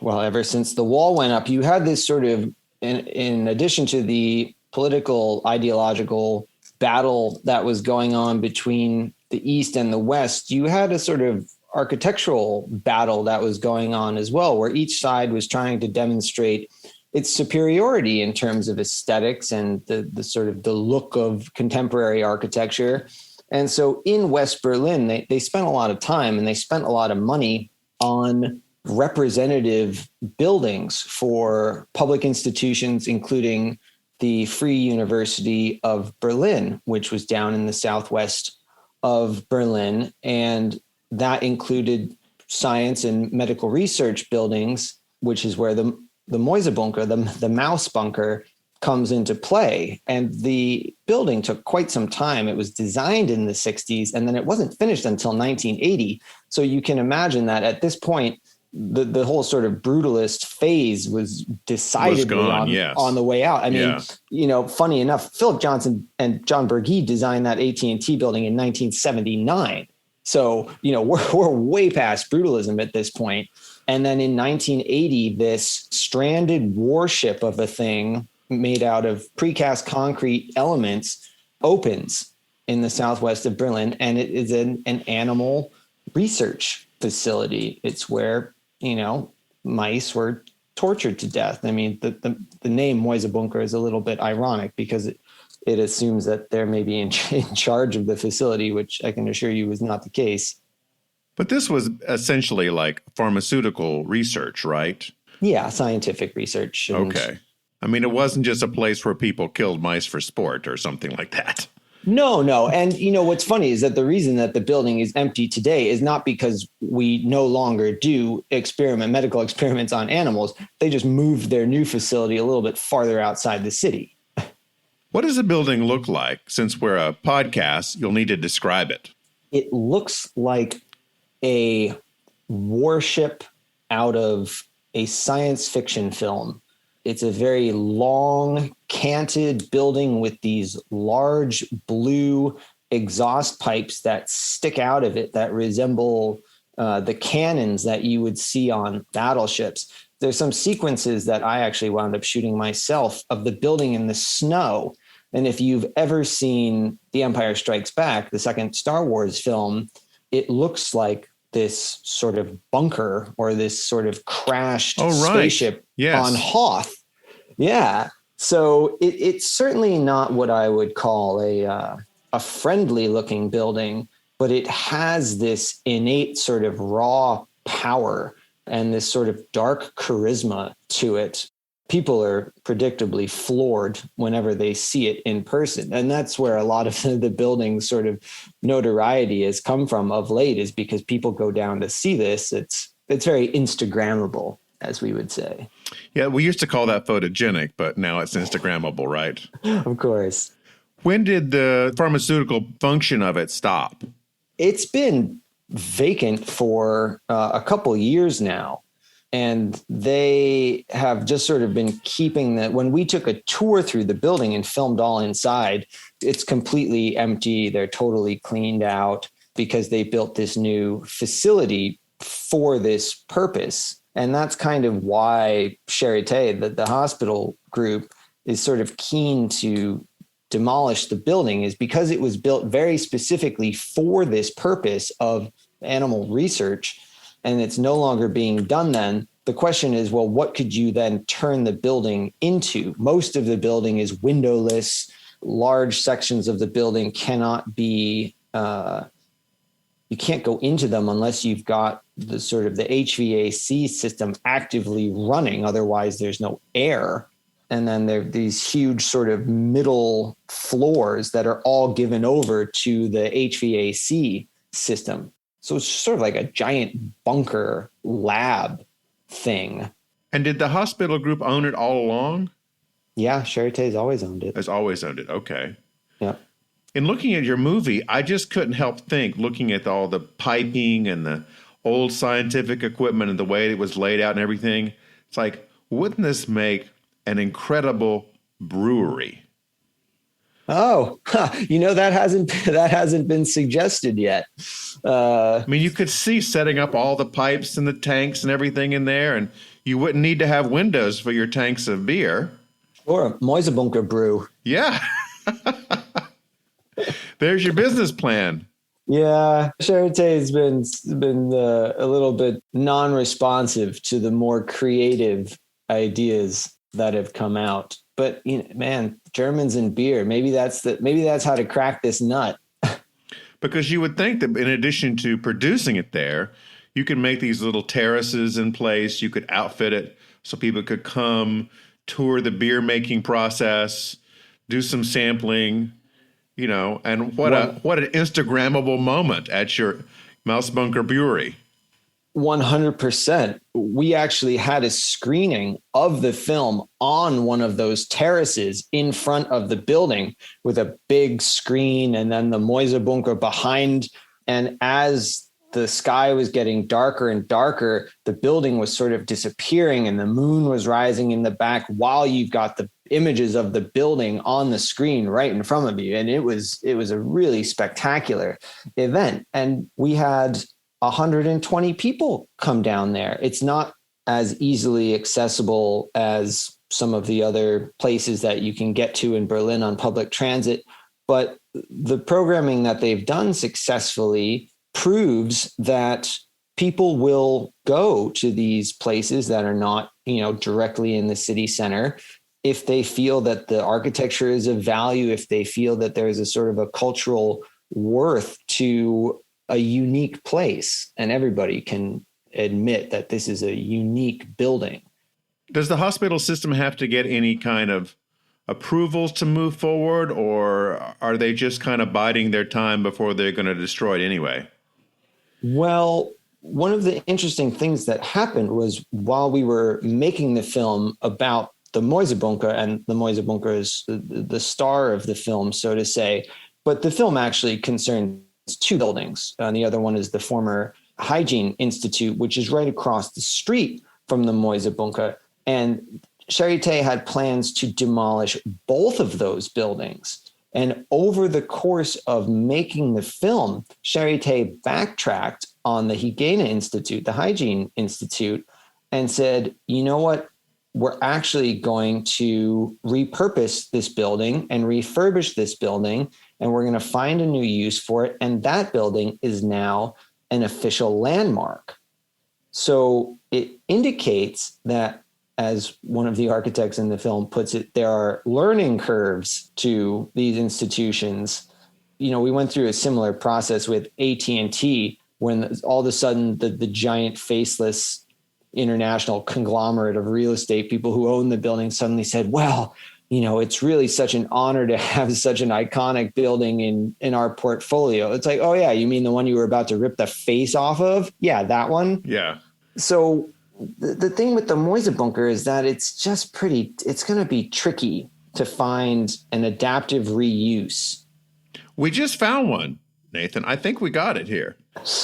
ever since the wall went up, you had this sort of, in addition to the political, ideological battle that was going on between the East and the West, you had a sort of architectural battle that was going on as well, where each side was trying to demonstrate its superiority in terms of aesthetics and the sort of the look of contemporary architecture. And so in West Berlin, they spent a lot of time and they spent a lot of money on representative buildings for public institutions, including the Free University of Berlin, which was down in the southwest of Berlin. And that included science and medical research buildings, which is where the Mäusebunker, the mouse bunker, comes into play. And the building took quite some time. It was designed in the 60s, and then it wasn't finished until 1980. So you can imagine that at this point, the whole sort of brutalist phase was decidedly on the way out. I mean, funny enough, Philip Johnson and John Berge designed that AT&T building in 1979. So, we're way past brutalism at this point. And then in 1980, this stranded warship of a thing made out of precast concrete elements opens in the southwest of Berlin. And it is an animal research facility. It's where, mice were tortured to death. I mean, the name Mäusebunker is a little bit ironic because it assumes that they're maybe in charge of the facility, which I can assure you was not the case. But this was essentially like pharmaceutical research, right? Yeah, scientific research. Okay. I mean, it wasn't just a place where people killed mice for sport or something like that. No. And what's funny is that the reason that the building is empty today is not because we no longer do medical experiments on animals. They just moved their new facility a little bit farther outside the city. What does the building look like? Since we're a podcast, you'll need to describe it. It looks like a warship out of a science fiction film. It's a very long, canted building with these large blue exhaust pipes that stick out of it that resemble the cannons that you would see on battleships. There's some sequences that I actually wound up shooting myself of the building in the snow. And if you've ever seen The Empire Strikes Back, the second Star Wars film, it looks like this sort of bunker or this sort of crashed spaceship on Hoth. Yeah. So it's certainly not what I would call a friendly looking building, but it has this innate sort of raw power and this sort of dark charisma to it. People are predictably floored whenever they see it in person. And that's where a lot of the building's sort of notoriety has come from of late, is because people go down to see this. It's very Instagrammable, as we would say. Yeah, we used to call that photogenic, but now it's Instagrammable, right? Of course. When did the pharmaceutical function of it stop? It's been vacant for a couple years now. And they have just sort of been keeping that. When we took a tour through the building and filmed all inside, it's completely empty. They're totally cleaned out because they built this new facility for this purpose. And that's kind of why Charité, the hospital group, is sort of keen to demolish the building, is because it was built very specifically for this purpose of animal research. And it's no longer being done then. The question is, well, what could you then turn the building into? Most of the building is windowless. Large sections of the building cannot be, you can't go into them unless you've got the sort of the HVAC system actively running. Otherwise, there's no air. And then there are these huge sort of middle floors that are all given over to the HVAC system. So it's sort of like a giant bunker lab thing. And did the hospital group own it all along? Yeah, Charité's always owned it. Has always owned it. Okay. Yeah. In looking at your movie, I just couldn't help think, looking at all the piping and the old scientific equipment and the way it was laid out and everything, it's like, wouldn't this make an incredible brewery? Oh, that hasn't been suggested yet. I mean, you could see setting up all the pipes and the tanks and everything in there, and you wouldn't need to have windows for your tanks of beer. Or a Mäusebunker brew. Yeah. There's your business plan. Yeah, Charité's been a little bit non-responsive to the more creative ideas that have come out. But man, Germans and beer, maybe that's how to crack this nut. Because you would think that in addition to producing it there, you could make these little terraces in place. You could outfit it so people could come tour the beer making process, do some sampling, and what an Instagrammable moment at your Mouse Bunker Brewery. 100%. We actually had a screening of the film on one of those terraces in front of the building with a big screen and then the Mäusebunker behind. And as the sky was getting darker and darker, the building was sort of disappearing and the moon was rising in the back while you've got the images of the building on the screen right in front of you. And it was a really spectacular event. And we had 120 people come down there. It's not as easily accessible as some of the other places that you can get to in Berlin on public transit, but the programming that they've done successfully proves that people will go to these places that are not, directly in the city center if they feel that the architecture is of value, if they feel that there's a sort of a cultural worth to a unique place, and everybody can admit that this is a unique building. Does the hospital system have to get any kind of approvals to move forward, or are they just kind of biding their time before they're going to destroy it anyway? Well, one of the interesting things that happened was while we were making the film about the Mäusebunker, and the Mäusebunker is the star of the film, so to say, but the film actually concerns two buildings. And the other one is the former Hygiene Institute, which is right across the street from the Mäusebunker. And Charité had plans to demolish both of those buildings. And over the course of making the film, Charité backtracked on the Hygiene Institute, the Hygiene Institute, and said, you know what? We're actually going to repurpose this building and refurbish this building, and we're going to find a new use for it. And that building is now an official landmark. So it indicates that, as one of the architects in the film puts it, there are learning curves to these institutions. We went through a similar process with AT&T when all of a sudden the giant faceless international conglomerate of real estate people who own the building suddenly said, well, it's really such an honor to have such an iconic building in our portfolio. It's like, oh yeah, you mean the one you were about to rip the face off of? Yeah, that one. Yeah. So the thing with the Mäusebunker is that it's going to be tricky to find an adaptive reuse. We just found one, Nathan. I think we got it here.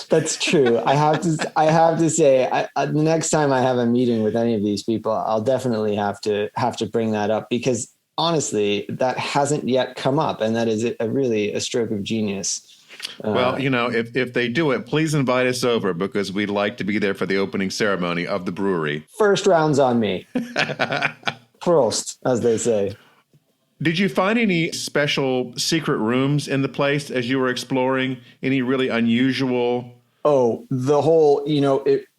That's true. I have to say, the next time I have a meeting with any of these people, I'll definitely have to bring that up, because honestly, that hasn't yet come up, and that is really a stroke of genius. Well, if they do it, please invite us over, because we'd like to be there for the opening ceremony of the brewery. First round's on me. Prost, as they say. Did you find any special secret rooms in the place as you were exploring? Any really unusual? Oh, the whole,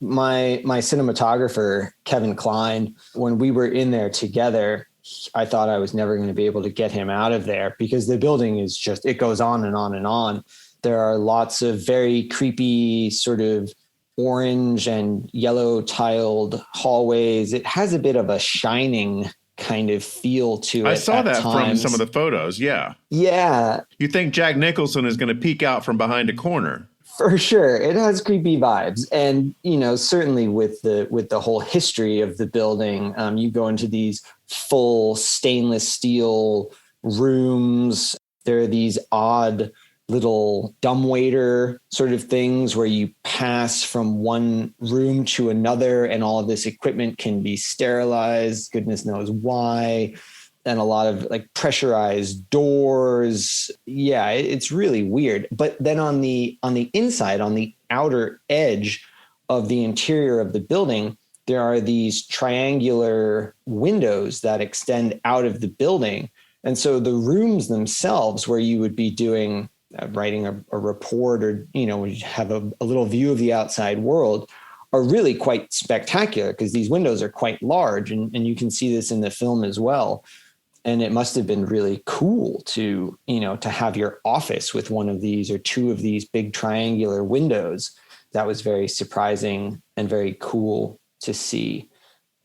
my cinematographer, Kevin Klein, when we were in there together, I thought I was never going to be able to get him out of there, because the building is it goes on and on and on. There are lots of very creepy sort of orange and yellow tiled hallways. It has a bit of a Shining kind of feel to it. I saw that times. from some of the photos. Yeah. Yeah. You think Jack Nicholson is going to peek out from behind a corner. For sure. It has creepy vibes. And, certainly with the whole history of the building, you go into these full stainless steel rooms. There are these odd little dumbwaiter sort of things where you pass from one room to another, and all of this equipment can be sterilized, goodness knows why, and a lot of pressurized doors. Yeah, it's really weird. But then on the inside, on the outer edge of the interior of the building, there are these triangular windows that extend out of the building. And so the rooms themselves, where you would be doing writing a report, or you have a little view of the outside world, are really quite spectacular, because these windows are quite large, and you can see this in the film as well. And it must have been really cool to, to have your office with one of these or two of these big triangular windows. That was very surprising and very cool to see.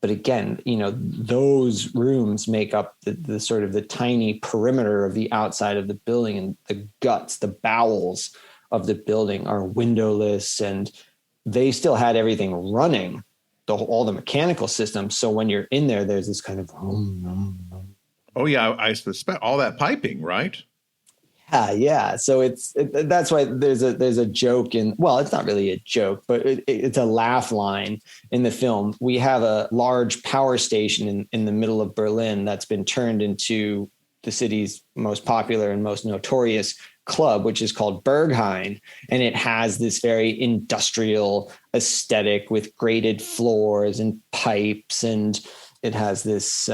But again, those rooms make up the sort of the tiny perimeter of the outside of the building, and the guts, the bowels of the building are windowless, and they still had everything running, all the mechanical systems. So when you're in there, there's this kind of Oh yeah, I suspect all that piping, right? Yeah. So that's why there's a joke it's not really a joke, but it's a laugh line in the film. We have a large power station in the middle of Berlin that's been turned into the city's most popular and most notorious club, which is called Berghain. And it has this very industrial aesthetic with grated floors and pipes. And it has this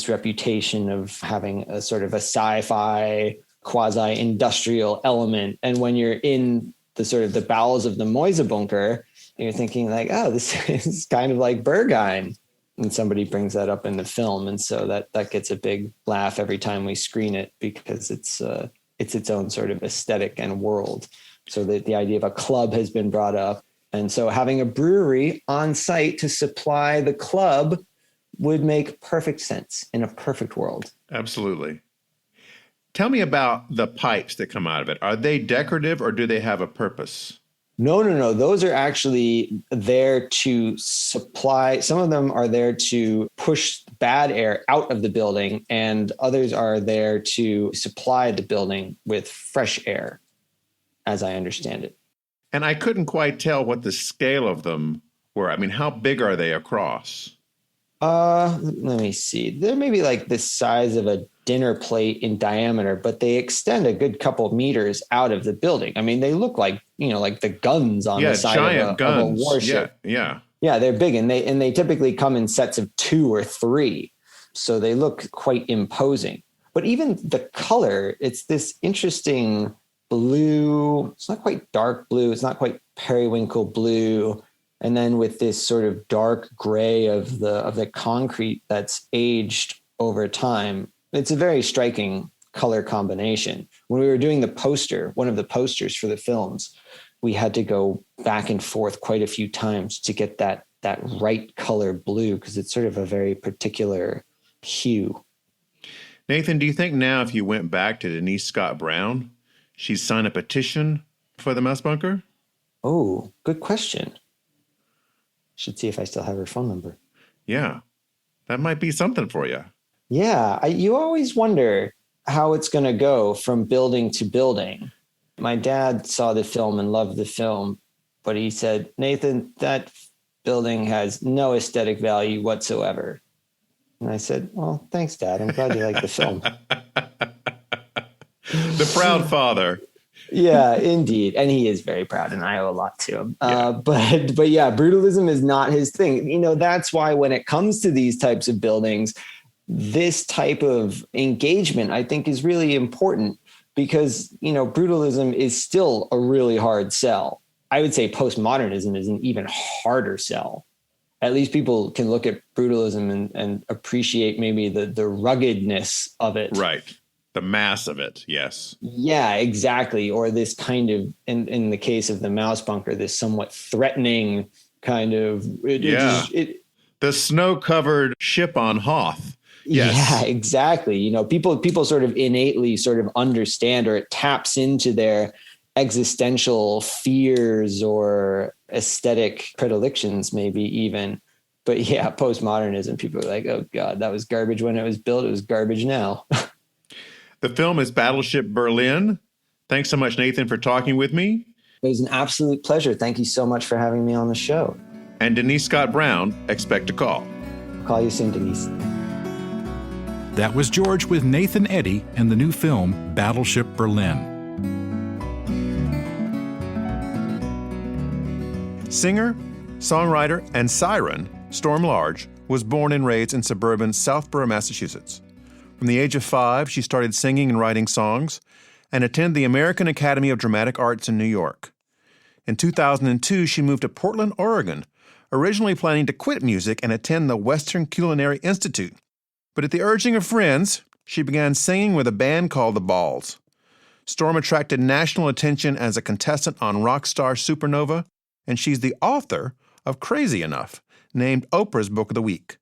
reputation of having a sort of a sci-fi quasi-industrial element. And when you're in the sort of the bowels of the Mäusebunker, you're thinking like, oh, this is kind of like Berghain. And somebody brings that up in the film. And so that gets a big laugh every time we screen it, because it's its own sort of aesthetic and world. So the idea of a club has been brought up. And so having a brewery on site to supply the club would make perfect sense in a perfect world. Absolutely. Tell me about the pipes that come out of it. Are they decorative or do they have a purpose? No. Those are actually there to supply. Some of them are there to push bad air out of the building, and others are there to supply the building with fresh air, as I understand it. And I couldn't quite tell what the scale of them were. I mean, how big are they across? Let me see. They're maybe like the size of a dinner plate in diameter, but they extend a good couple meters out of the building. I mean, they look like, like the guns on the side of a warship. Yeah. Yeah, they're big, and they typically come in sets of 2 or 3. So they look quite imposing. But even the color, it's this interesting blue. It's not quite dark blue. It's not quite periwinkle blue. And then with this sort of dark gray of the concrete that's aged over time. It's a very striking color combination. When we were doing one of the posters for the films, we had to go back and forth quite a few times to get that right color blue, because it's sort of a very particular hue. Nathan, do you think now if you went back to Denise Scott Brown, she'd sign a petition for the Mouse Bunker? Oh, good question. Should see if I still have her phone number. Yeah, that might be something for you. Yeah, you always wonder how it's going to go from building to building. My dad saw the film and loved the film, but he said, Nathan, that building has no aesthetic value whatsoever. And I said, well, thanks, Dad. I'm glad you like the film. The proud father. Yeah, indeed. And he is very proud, and I owe a lot to him. Yeah. But yeah, brutalism is not his thing. That's why when it comes to these types of buildings, this type of engagement, I think, is really important, because, brutalism is still a really hard sell. I would say postmodernism is an even harder sell. At least people can look at brutalism and appreciate maybe the ruggedness of it. Right. The mass of it. Yes. Yeah, exactly. Or this kind of, in the case of the Mouse Bunker, this somewhat threatening kind of. The snow-covered ship on Hoth. Yes. Yeah, exactly. People sort of innately sort of understand, or it taps into their existential fears or aesthetic predilections, maybe even. But yeah, postmodernism, people are like, oh God, that was garbage when it was built. It was garbage now. The film is Battleship Berlin. Thanks so much, Nathan, for talking with me. It was an absolute pleasure. Thank you so much for having me on the show. And Denise Scott Brown, expect a call. I'll call you soon, Denise. That was George with Nathan Eddy and the new film Battleship Berlin. Singer, songwriter, and siren Storm Large was born and raised in suburban Southborough, Massachusetts. From the age of 5, she started singing and writing songs and attended the American Academy of Dramatic Arts in New York. In 2002, she moved to Portland, Oregon, originally planning to quit music and attend the Western Culinary Institute. But at the urging of friends, she began singing with a band called the Balls. Storm attracted national attention as a contestant on Rockstar Supernova, and she's the author of Crazy Enough, named Oprah's Book of the Week.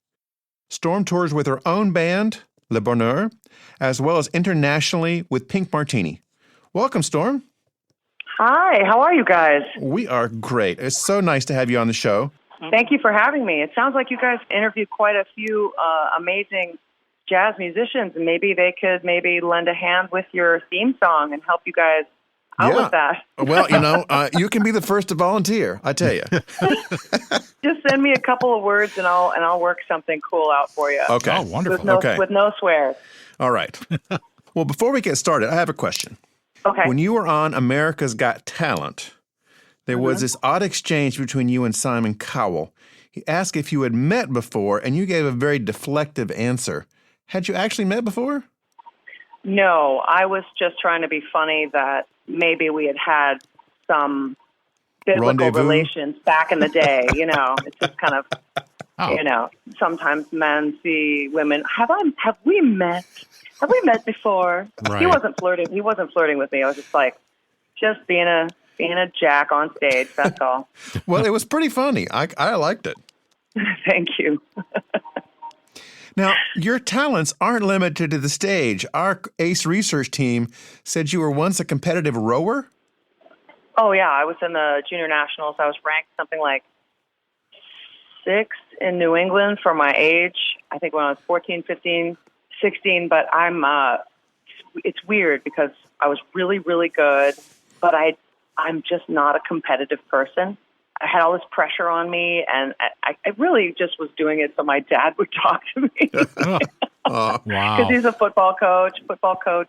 Storm tours with her own band, Le Bonheur, as well as internationally with Pink Martini. Welcome, Storm. Hi, how are you guys? We are great. It's so nice to have you on the show. Thank you for having me. It sounds like you guys interviewed quite a few amazing jazz musicians, and maybe they could lend a hand with your theme song and help you guys out with that. Well, you can be the first to volunteer, I tell you. Just send me a couple of words and I'll work something cool out for you. Okay. Oh, wonderful. With no swears. All right. Well, before we get started, I have a question. Okay. When you were on America's Got Talent, there was this odd exchange between you and Simon Cowell. He asked if you had met before, and you gave a very deflective answer. Had you actually met before? No, I was just trying to be funny that maybe we had some biblical Rendezvous? relations back in the day. It's just kind of, sometimes men see women. Have we met? Have we met before? Right. He wasn't flirting. He wasn't flirting with me. I was just being a jack on stage. That's all. Well, it was pretty funny. I liked it. Thank you. Now, your talents aren't limited to the stage. Our ACE research team said you were once a competitive rower. Oh, yeah. I was in the junior nationals. I was ranked something like 6th in New England for my age. I think when I was 14, 15, 16. But it's weird because I was really, really good, but I'm just not a competitive person. I had all this pressure on me, and I really just was doing it so my dad would talk to me. Wow. Because he's a football coach,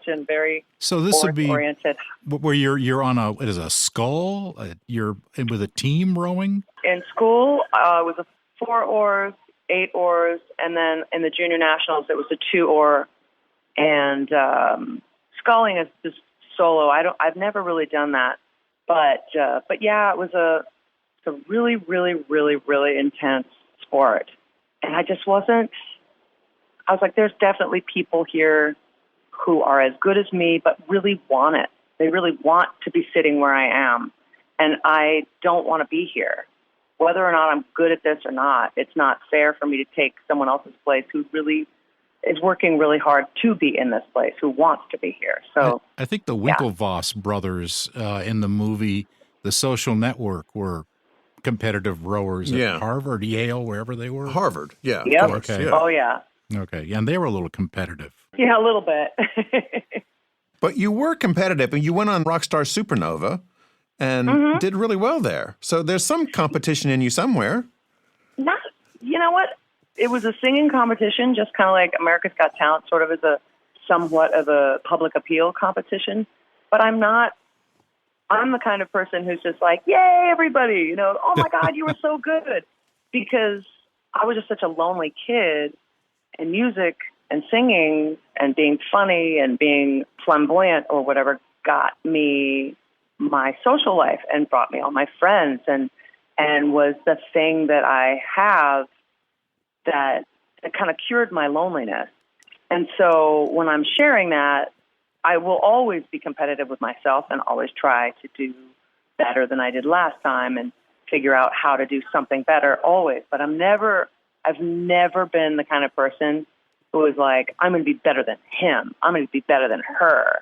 and very So this would be oriented. where you're on a skull. You're with a team rowing. In school, it was a 4 oars, 8 oars, and then in the junior nationals, it was a 2 oar. And sculling is just solo. I've never really done that, but yeah, it was a really, really, really, really intense sport. And I was like, there's definitely people here who are as good as me, but really want it. They really want to be sitting where I am. And I don't want to be here. Whether or not I'm good at this or not, it's not fair for me to take someone else's place who really is working really hard to be in this place, who wants to be here. So I think the Winklevoss brothers in the movie The Social Network were competitive rowers at Harvard, Yale, wherever they were. Harvard, yeah. Yep. Okay. Oh, yeah. Okay, and they were a little competitive. Yeah, a little bit. But you were competitive, and you went on Rockstar Supernova and did really well there. So there's some competition in you somewhere. You know what? It was a singing competition, just kind of like America's Got Talent, sort of as a somewhat of a public appeal competition. But I'm the kind of person who's just like, yay, everybody, oh my God, you were so good. Because I was just such a lonely kid, and music and singing and being funny and being flamboyant or whatever got me my social life and brought me all my friends and was the thing that I have that kind of cured my loneliness. And so when I'm sharing that, I will always be competitive with myself and always try to do better than I did last time and figure out how to do something better always. But I've never been the kind of person who was like, I'm going to be better than him. I'm going to be better than her.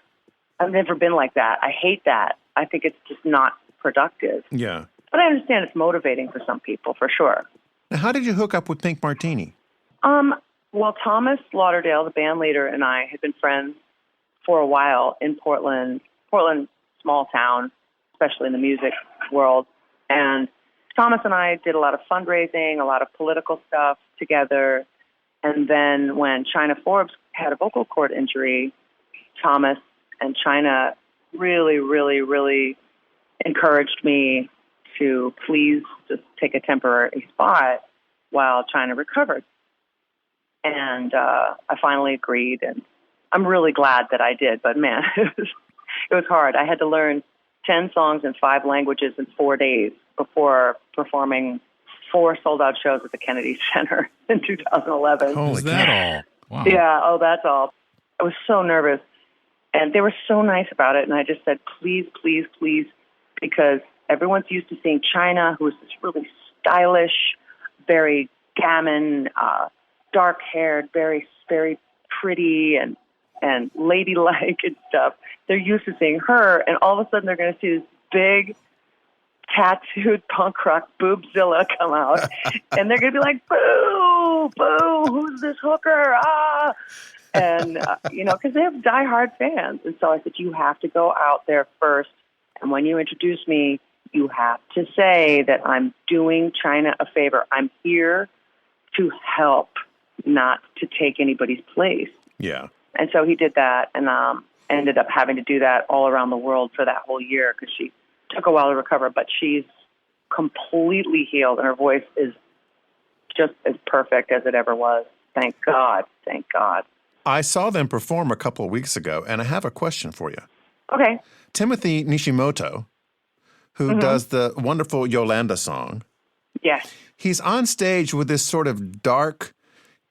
I've never been like that. I hate that. I think it's just not productive. Yeah. But I understand it's motivating for some people, for sure. Now, how did you hook up with Pink Martini? Well, Thomas Lauderdale, the band leader, and I had been friends for a while in Portland. Portland, small town, especially in the music world. And Thomas and I did a lot of fundraising, a lot of political stuff together. And then when China Forbes had a vocal cord injury, Thomas and China really, really, really encouraged me to please just take a temporary spot while China recovered. And I finally agreed, and I'm really glad that I did. But man, it was hard. I had to learn 10 songs in 5 languages in 4 days before performing 4 sold-out shows at the Kennedy Center in 2011. Is that all? Wow. Yeah, oh, that's all. I was so nervous. And they were so nice about it. And I just said, please, please, please, because everyone's used to seeing China, who is this really stylish, very gammon, dark-haired, very, very pretty and ladylike and stuff. They're used to seeing her, and all of a sudden they're going to see this big, tattooed punk rock boobzilla come out, and they're going to be like, boo, boo, who's this hooker? Ah! And, because they have diehard fans. And so I said, you have to go out there first. And when you introduce me, you have to say that I'm doing China a favor. I'm here to help, not to take anybody's place. Yeah. And so he did that, and ended up having to do that all around the world for that whole year because she took a while to recover. But she's completely healed, and her voice is just as perfect as it ever was. Thank God. Thank God. I saw them perform a couple of weeks ago, and I have a question for you. Okay. Timothy Nishimoto, who does the wonderful Yolanda song. Yes. He's on stage with this sort of dark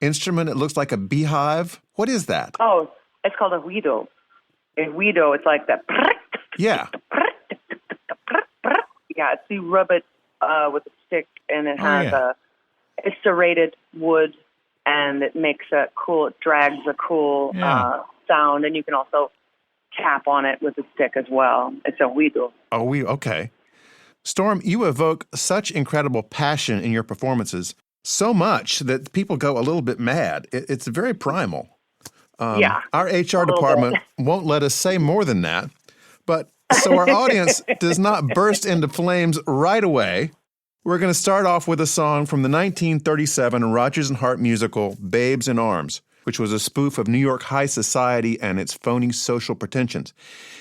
instrument. It looks like a beehive. What is that? Oh, it's called a huido. A huido, it's like that. Yeah. Yeah, it's you rub it with a stick, and it has it's serrated wood, and it makes it drags a cool sound, and you can also tap on it with a stick as well. It's a huido. Oh, okay. Storm, you evoke such incredible passion in your performances, so much that people go a little bit mad. It's very primal. Our HR department won't let us say more than that, but so our audience does not burst into flames right away. We're going to start off with a song from the 1937 Rodgers and Hart musical Babes in Arms, which was a spoof of New York high society and its phony social pretensions.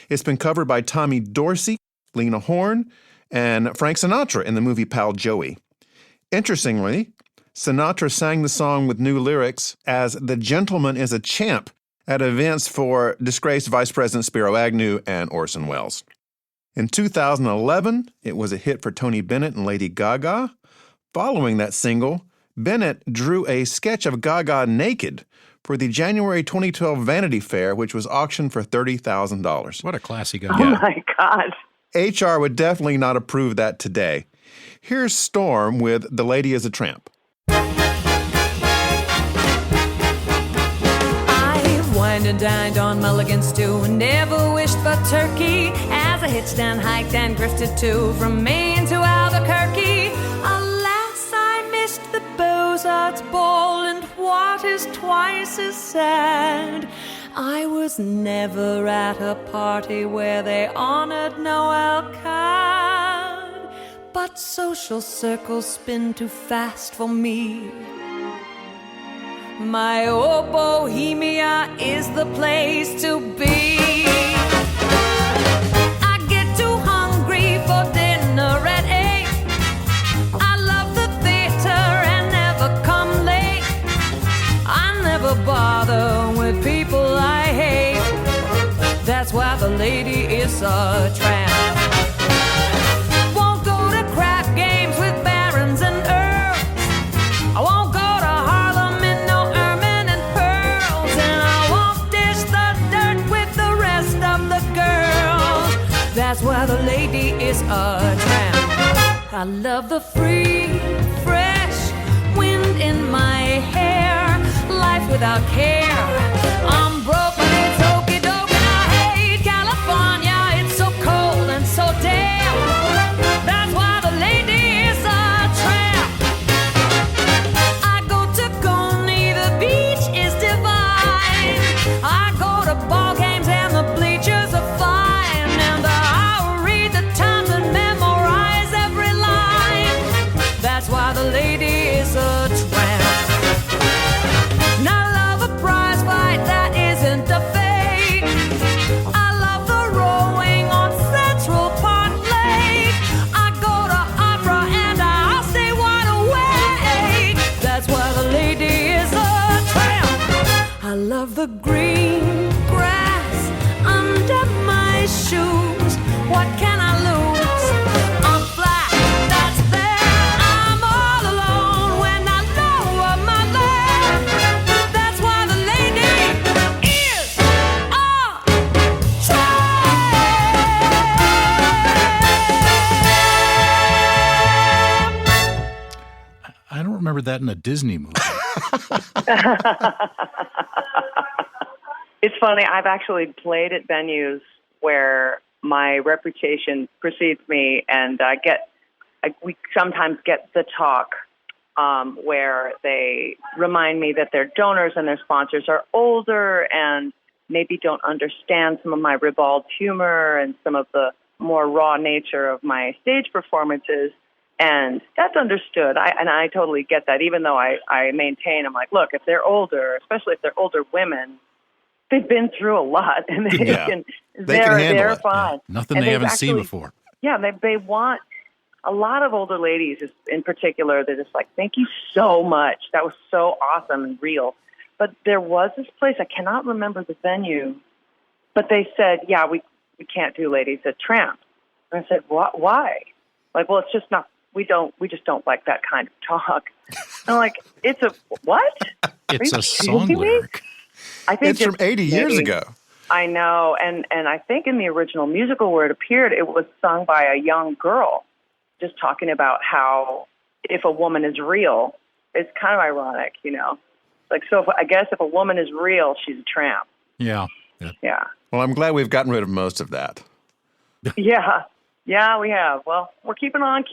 It's been covered by Tommy Dorsey, Lena Horne, and Frank Sinatra in the movie Pal Joey. Interestingly, Sinatra sang the song with new lyrics as The Gentleman is a Champ at events for disgraced Vice President Spiro Agnew and Orson Welles. In 2011, it was a hit for Tony Bennett and Lady Gaga. Following that single, Bennett drew a sketch of Gaga naked for the January 2012 Vanity Fair, which was auctioned for $30,000. What a classy guy. Oh, my God. HR would definitely not approve that today. Here's Storm with The Lady is a Tramp. I've wined and dined on mulligan stew and never wished for turkey as I hitched and hiked and grifted too from Maine to Albuquerque. Alas, I missed the Beaux-Arts ball, and what is twice as sad, I was never at a party where they honored Noel Coward. But social circles spin too fast for me. My old Bohemia is the place to be. I get too hungry for dinner at 8. I love the theater and never come late. I never bother with people I hate. That's why the lady is a tramp. Won't go to crap games with barons and earls. I won't go to Harlem in no ermine and pearls. And I won't dish the dirt with the rest of the girls. That's why the lady is a tramp. I love the free, fresh wind in my hair. Life without care. I'm broke but it's okie doke, and I hate California. It's so cold and so damp. That's why the lady is a tramp. I go to Coney, the beach is divine. I go to ball games and the bleachers are fine. And I'll read the Times and memorize every line. That's why the lady is a tramp. And I love a prize fight that isn't a fake. I love the rowing on Central Park Lake. I go to opera and I'll stay wide awake. That's why the lady is a tramp. I love the green grass under my shoes. What can I lose? I'm flat, that's there. I'm all alone when I lower my leg. That's why the remember that in a Disney movie. It's funny. I've actually played at venues where my reputation precedes me, and we sometimes get the talk where they remind me that their donors and their sponsors are older and maybe don't understand some of my ribald humor and some of the more raw nature of my stage performances. And that's understood. I totally get that, even though I maintain, I'm like, look, if they're older, especially if they're older women, they've been through a lot, and they're fine. Yeah. Nothing they haven't seen before. Yeah, they want, a lot of older ladies in particular, they're just like, thank you so much. That was so awesome and real. But there was this place, I cannot remember the venue, but they said, yeah, we can't do ladies at Tramp. And I said, why? Like, well, it's just not, we just don't like that kind of talk. I'm like, it's a what? It's a song lyric. I think it's from 80 years ago. I know, and I think in the original musical where it appeared, it was sung by a young girl, just talking about how if a woman is real, it's kind of ironic, you know. Like, so I guess if a woman is real, she's a tramp. Yeah. Well, I'm glad we've gotten rid of most of that. Yeah, we have. Well, we're keeping on,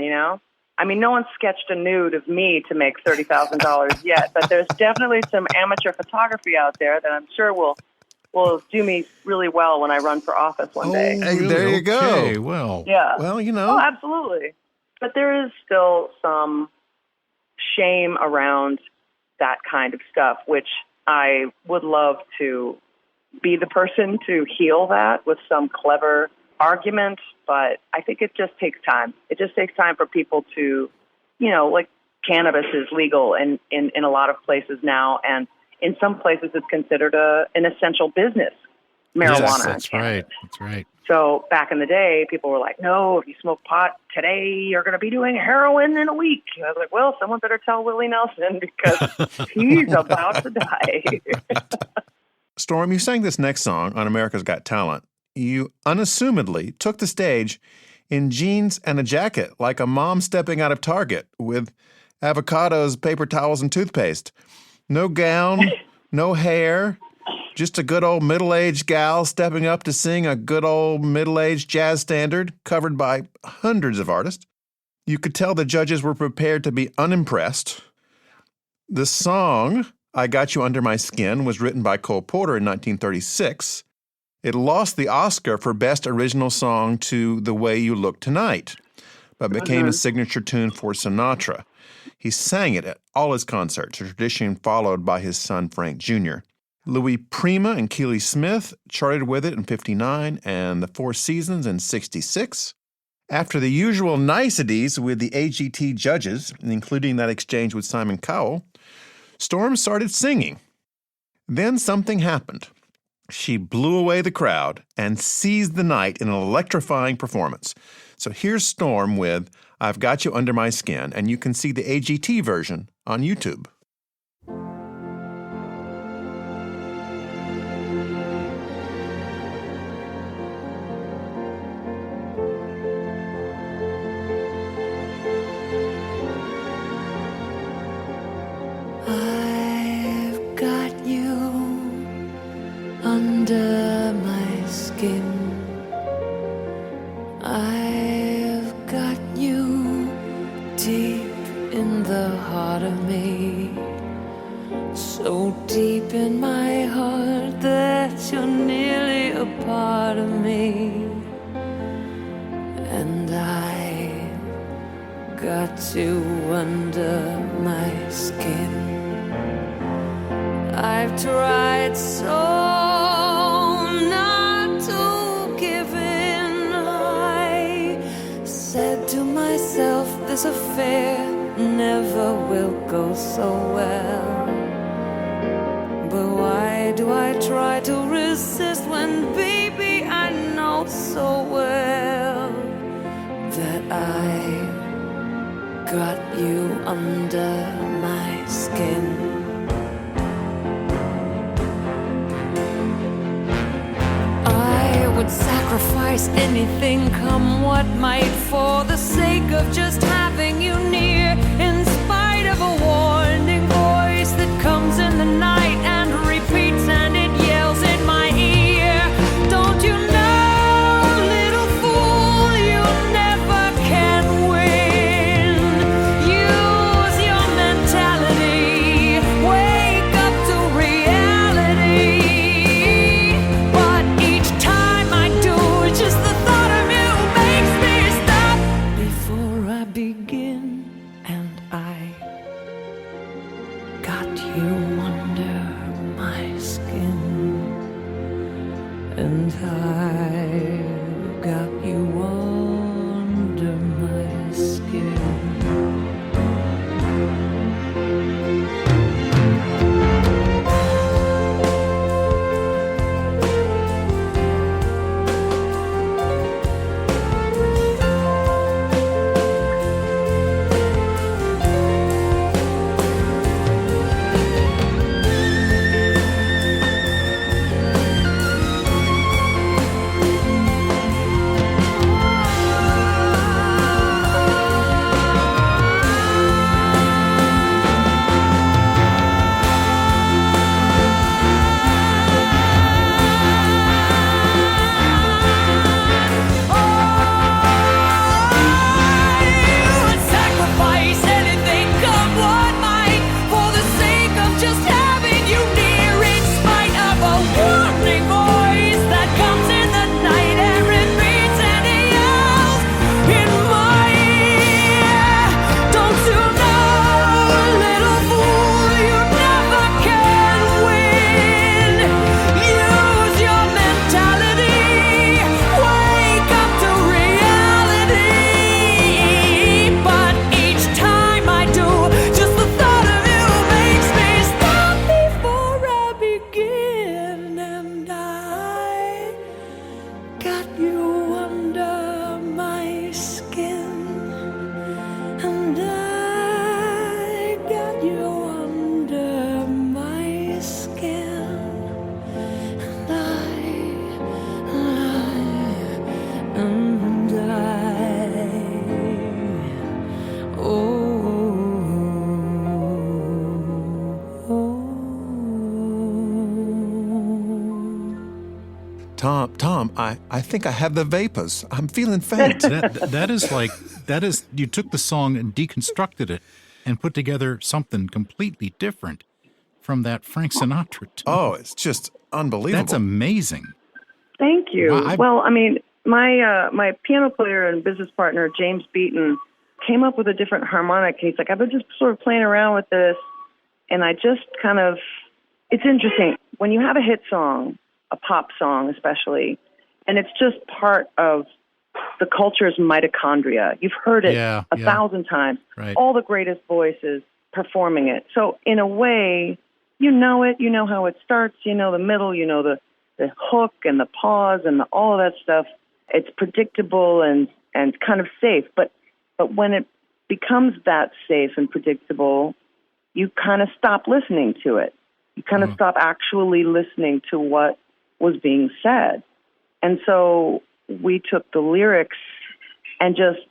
you know. I mean, no one sketched a nude of me to make $30,000 yet, but there's definitely some amateur photography out there that I'm sure will do me really well when I run for office one day. Hey, there you go. Okay, well. Yeah. Well, you know. Oh, absolutely. But there is still some shame around that kind of stuff, which I would love to be the person to heal that with some clever argument, but I think it just takes time. It just takes time for people to, you know, like cannabis is legal in a lot of places now, and in some places it's considered an essential business, marijuana. Yes, that's right. That's right. So back in the day, people were like, no, if you smoke pot today, you're going to be doing heroin in a week. I was like, well, someone better tell Willie Nelson because he's about to die. Storm, you sang this next song on America's Got Talent. You unassumedly took the stage in jeans and a jacket like a mom stepping out of Target with avocados, paper towels, and toothpaste. No gown, no hair, just a good old middle-aged gal stepping up to sing a good old middle-aged jazz standard covered by hundreds of artists. You could tell the judges were prepared to be unimpressed. The song, I Got You Under My Skin, was written by Cole Porter in 1936. It lost the Oscar for Best Original Song to The Way You Look Tonight, but became a signature tune for Sinatra. He sang it at all his concerts, a tradition followed by his son Frank Jr. Louis Prima and Keely Smith charted with it in 59 and the Four Seasons in 66. After the usual niceties with the AGT judges, including that exchange with Simon Cowell, Storm started singing. Then something happened. She blew away the crowd and seized the night in an electrifying performance. So here's Storm with I've Got You Under My Skin, and you can see the AGT version on YouTube. I've got you under my skin. I've got you deep in the heart of me, so deep in my heart that you're nearly a part of me. And I've got you under my skin. I've tried so not to give in. I said to myself, this affair never will go so well. But why do I try to resist when, baby, I know so well that I got you under my skin. Would sacrifice anything, come what might, for the sake of just having you near. In spite of Tom, I think I have the vapors. I'm feeling faint. that is, you took the song and deconstructed it and put together something completely different from that Frank Sinatra tune. Oh, it's just unbelievable. That's amazing. Thank you. Wow, well, I mean, my piano player and business partner, James Beaton, came up with a different harmonic. He's like, I've been just sort of playing around with this, and I just kind of, it's interesting. When you have a hit song, a pop song especially, and it's just part of the culture's mitochondria. You've heard it a thousand times. Right. All the greatest voices performing it. So in a way, you know it. You know how it starts. You know the middle. You know the hook and the pause and all of that stuff. It's predictable and kind of safe. But when it becomes that safe and predictable, you kind of stop listening to it. You kind of stop actually listening to what was being said. And so we took the lyrics and just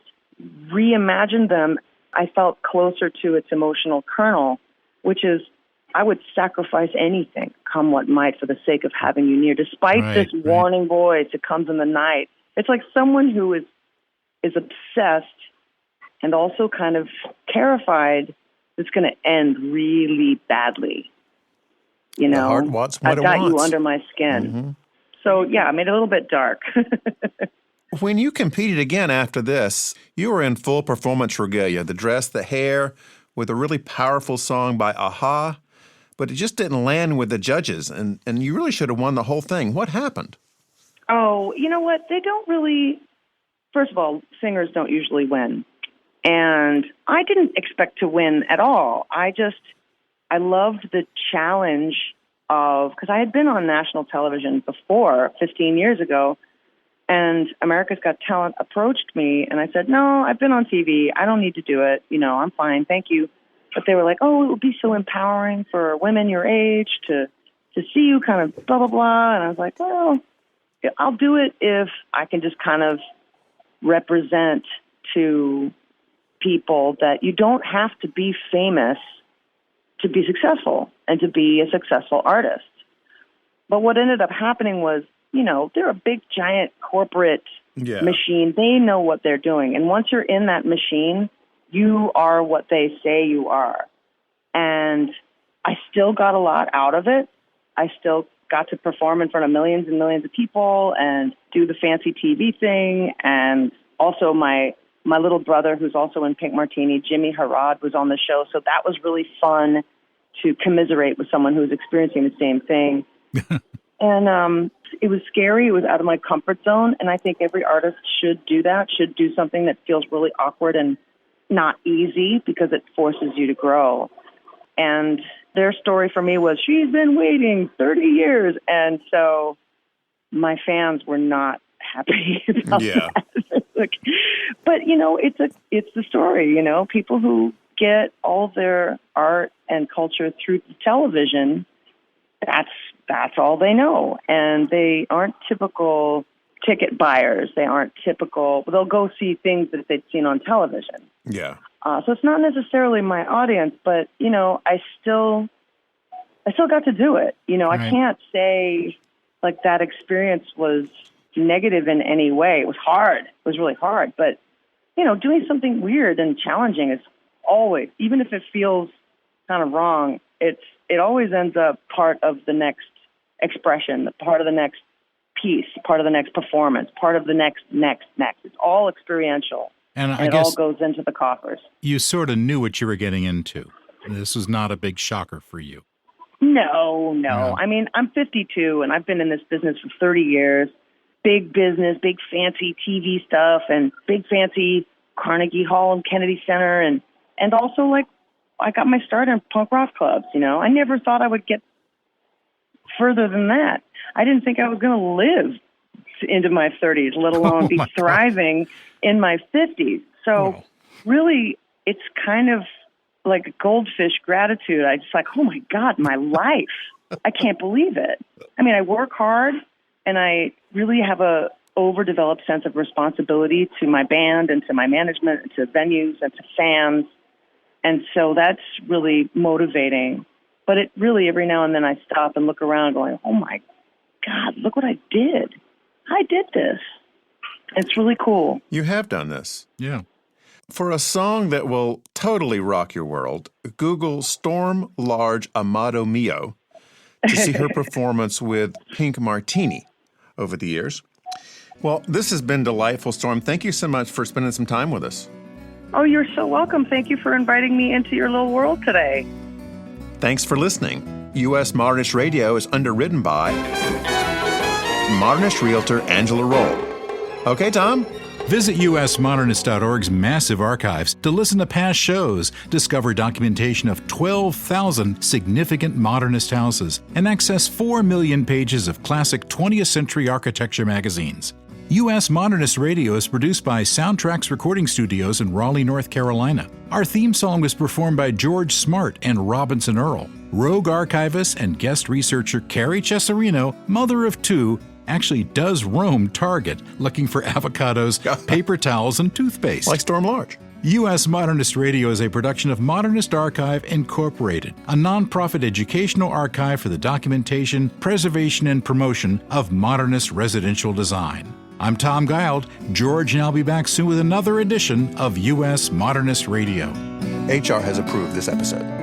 reimagined them. I felt closer to its emotional kernel, which is I would sacrifice anything, come what might, for the sake of having you near, despite this warning voice that comes in the night. It's like someone who is obsessed and also kind of terrified it's going to end really badly. You know, the heart wants what I've got it wants. you under my skin. Mm-hmm. So, yeah, I made it a little bit dark. When you competed again after this, you were in full performance regalia, the dress, the hair, with a really powerful song by Aha, but it just didn't land with the judges, and you really should have won the whole thing. What happened? Oh, you know what? They don't really, first of all, singers don't usually win. And I didn't expect to win at all. I loved the challenge of, because I had been on national television before, 15 years ago, and America's Got Talent approached me, and I said, no, I've been on TV. I don't need to do it. You know, I'm fine. Thank you. But they were like, oh, it would be so empowering for women your age to see you kind of blah, blah, blah. And I was like, well, I'll do it if I can just kind of represent to people that you don't have to be famous to be successful and to be a successful artist. But what ended up happening was, you know, they're a big, giant corporate machine. They know what they're doing. And once you're in that machine, you are what they say you are. And I still got a lot out of it. I still got to perform in front of millions and millions of people and do the fancy TV thing. And also my little brother, who's also in Pink Martini, Jimmy Harrod, was on the show. So that was really fun to commiserate with someone who's experiencing the same thing. And it was scary. It was out of my comfort zone. And I think every artist should do that, should do something that feels really awkward and not easy, because it forces you to grow. And their story for me was, she's been waiting 30 years. And so my fans were not happy about that. But, you know, it's the story, you know, people who get all their art and culture through television, that's all they know. And they aren't typical ticket buyers. They aren't typical, they'll go see things that they've seen on television. Yeah. So it's not necessarily my audience, but, you know, I still got to do it. You know, I can't say like that experience was negative in any way. It was hard. It was really hard. But, you know, doing something weird and challenging is always, even if it feels kind of wrong, it always ends up part of the next expression, part of the next piece, part of the next performance, part of the next. It's all experiential. And I it guess all goes into the coffers. You sort of knew what you were getting into. This was not a big shocker for you. No. Yeah. I mean, I'm 52, and I've been in this business for 30 years. Big business, big fancy TV stuff, and big fancy Carnegie Hall and Kennedy Center. And also, like, I got my start in punk rock clubs, you know. I never thought I would get further than that. I didn't think I was going to live into my 30s, let alone be thriving in my 50s. So really, it's kind of like a goldfish gratitude. I just like, oh my God, my life. I can't believe it. I mean, I work hard, and I really have a overdeveloped sense of responsibility to my band and to my management and to venues and to fans. And so that's really motivating. But it really, every now and then I stop and look around going, oh my God, look what I did. I did this. It's really cool. You have done this. Yeah. For a song that will totally rock your world, Google Storm Large Amado Mio to see her performance with Pink Martini over the years. Well, this has been delightful, Storm. Thank you so much for spending some time with us. Oh, you're so welcome. Thank you for inviting me into your little world today. Thanks for listening. U.S. Modernist Radio is underwritten by Modernist Realtor Angela Roll. Okay, Tom? Visit usmodernist.org's massive archives to listen to past shows, discover documentation of 12,000 significant modernist houses, and access 4 million pages of classic 20th century architecture magazines. U.S. Modernist Radio is produced by Soundtracks Recording Studios in Raleigh, North Carolina. Our theme song was performed by George Smart and Robinson Earl. Rogue archivist and guest researcher Carrie Cesarino, mother of 2, actually does roam Target looking for avocados, paper towels, and toothpaste. Like Storm Large. U.S. Modernist Radio is a production of Modernist Archive Incorporated, a nonprofit educational archive for the documentation, preservation, and promotion of modernist residential design. I'm Tom Guild. George and I'll be back soon with another edition of U.S. Modernist Radio. HR has approved this episode.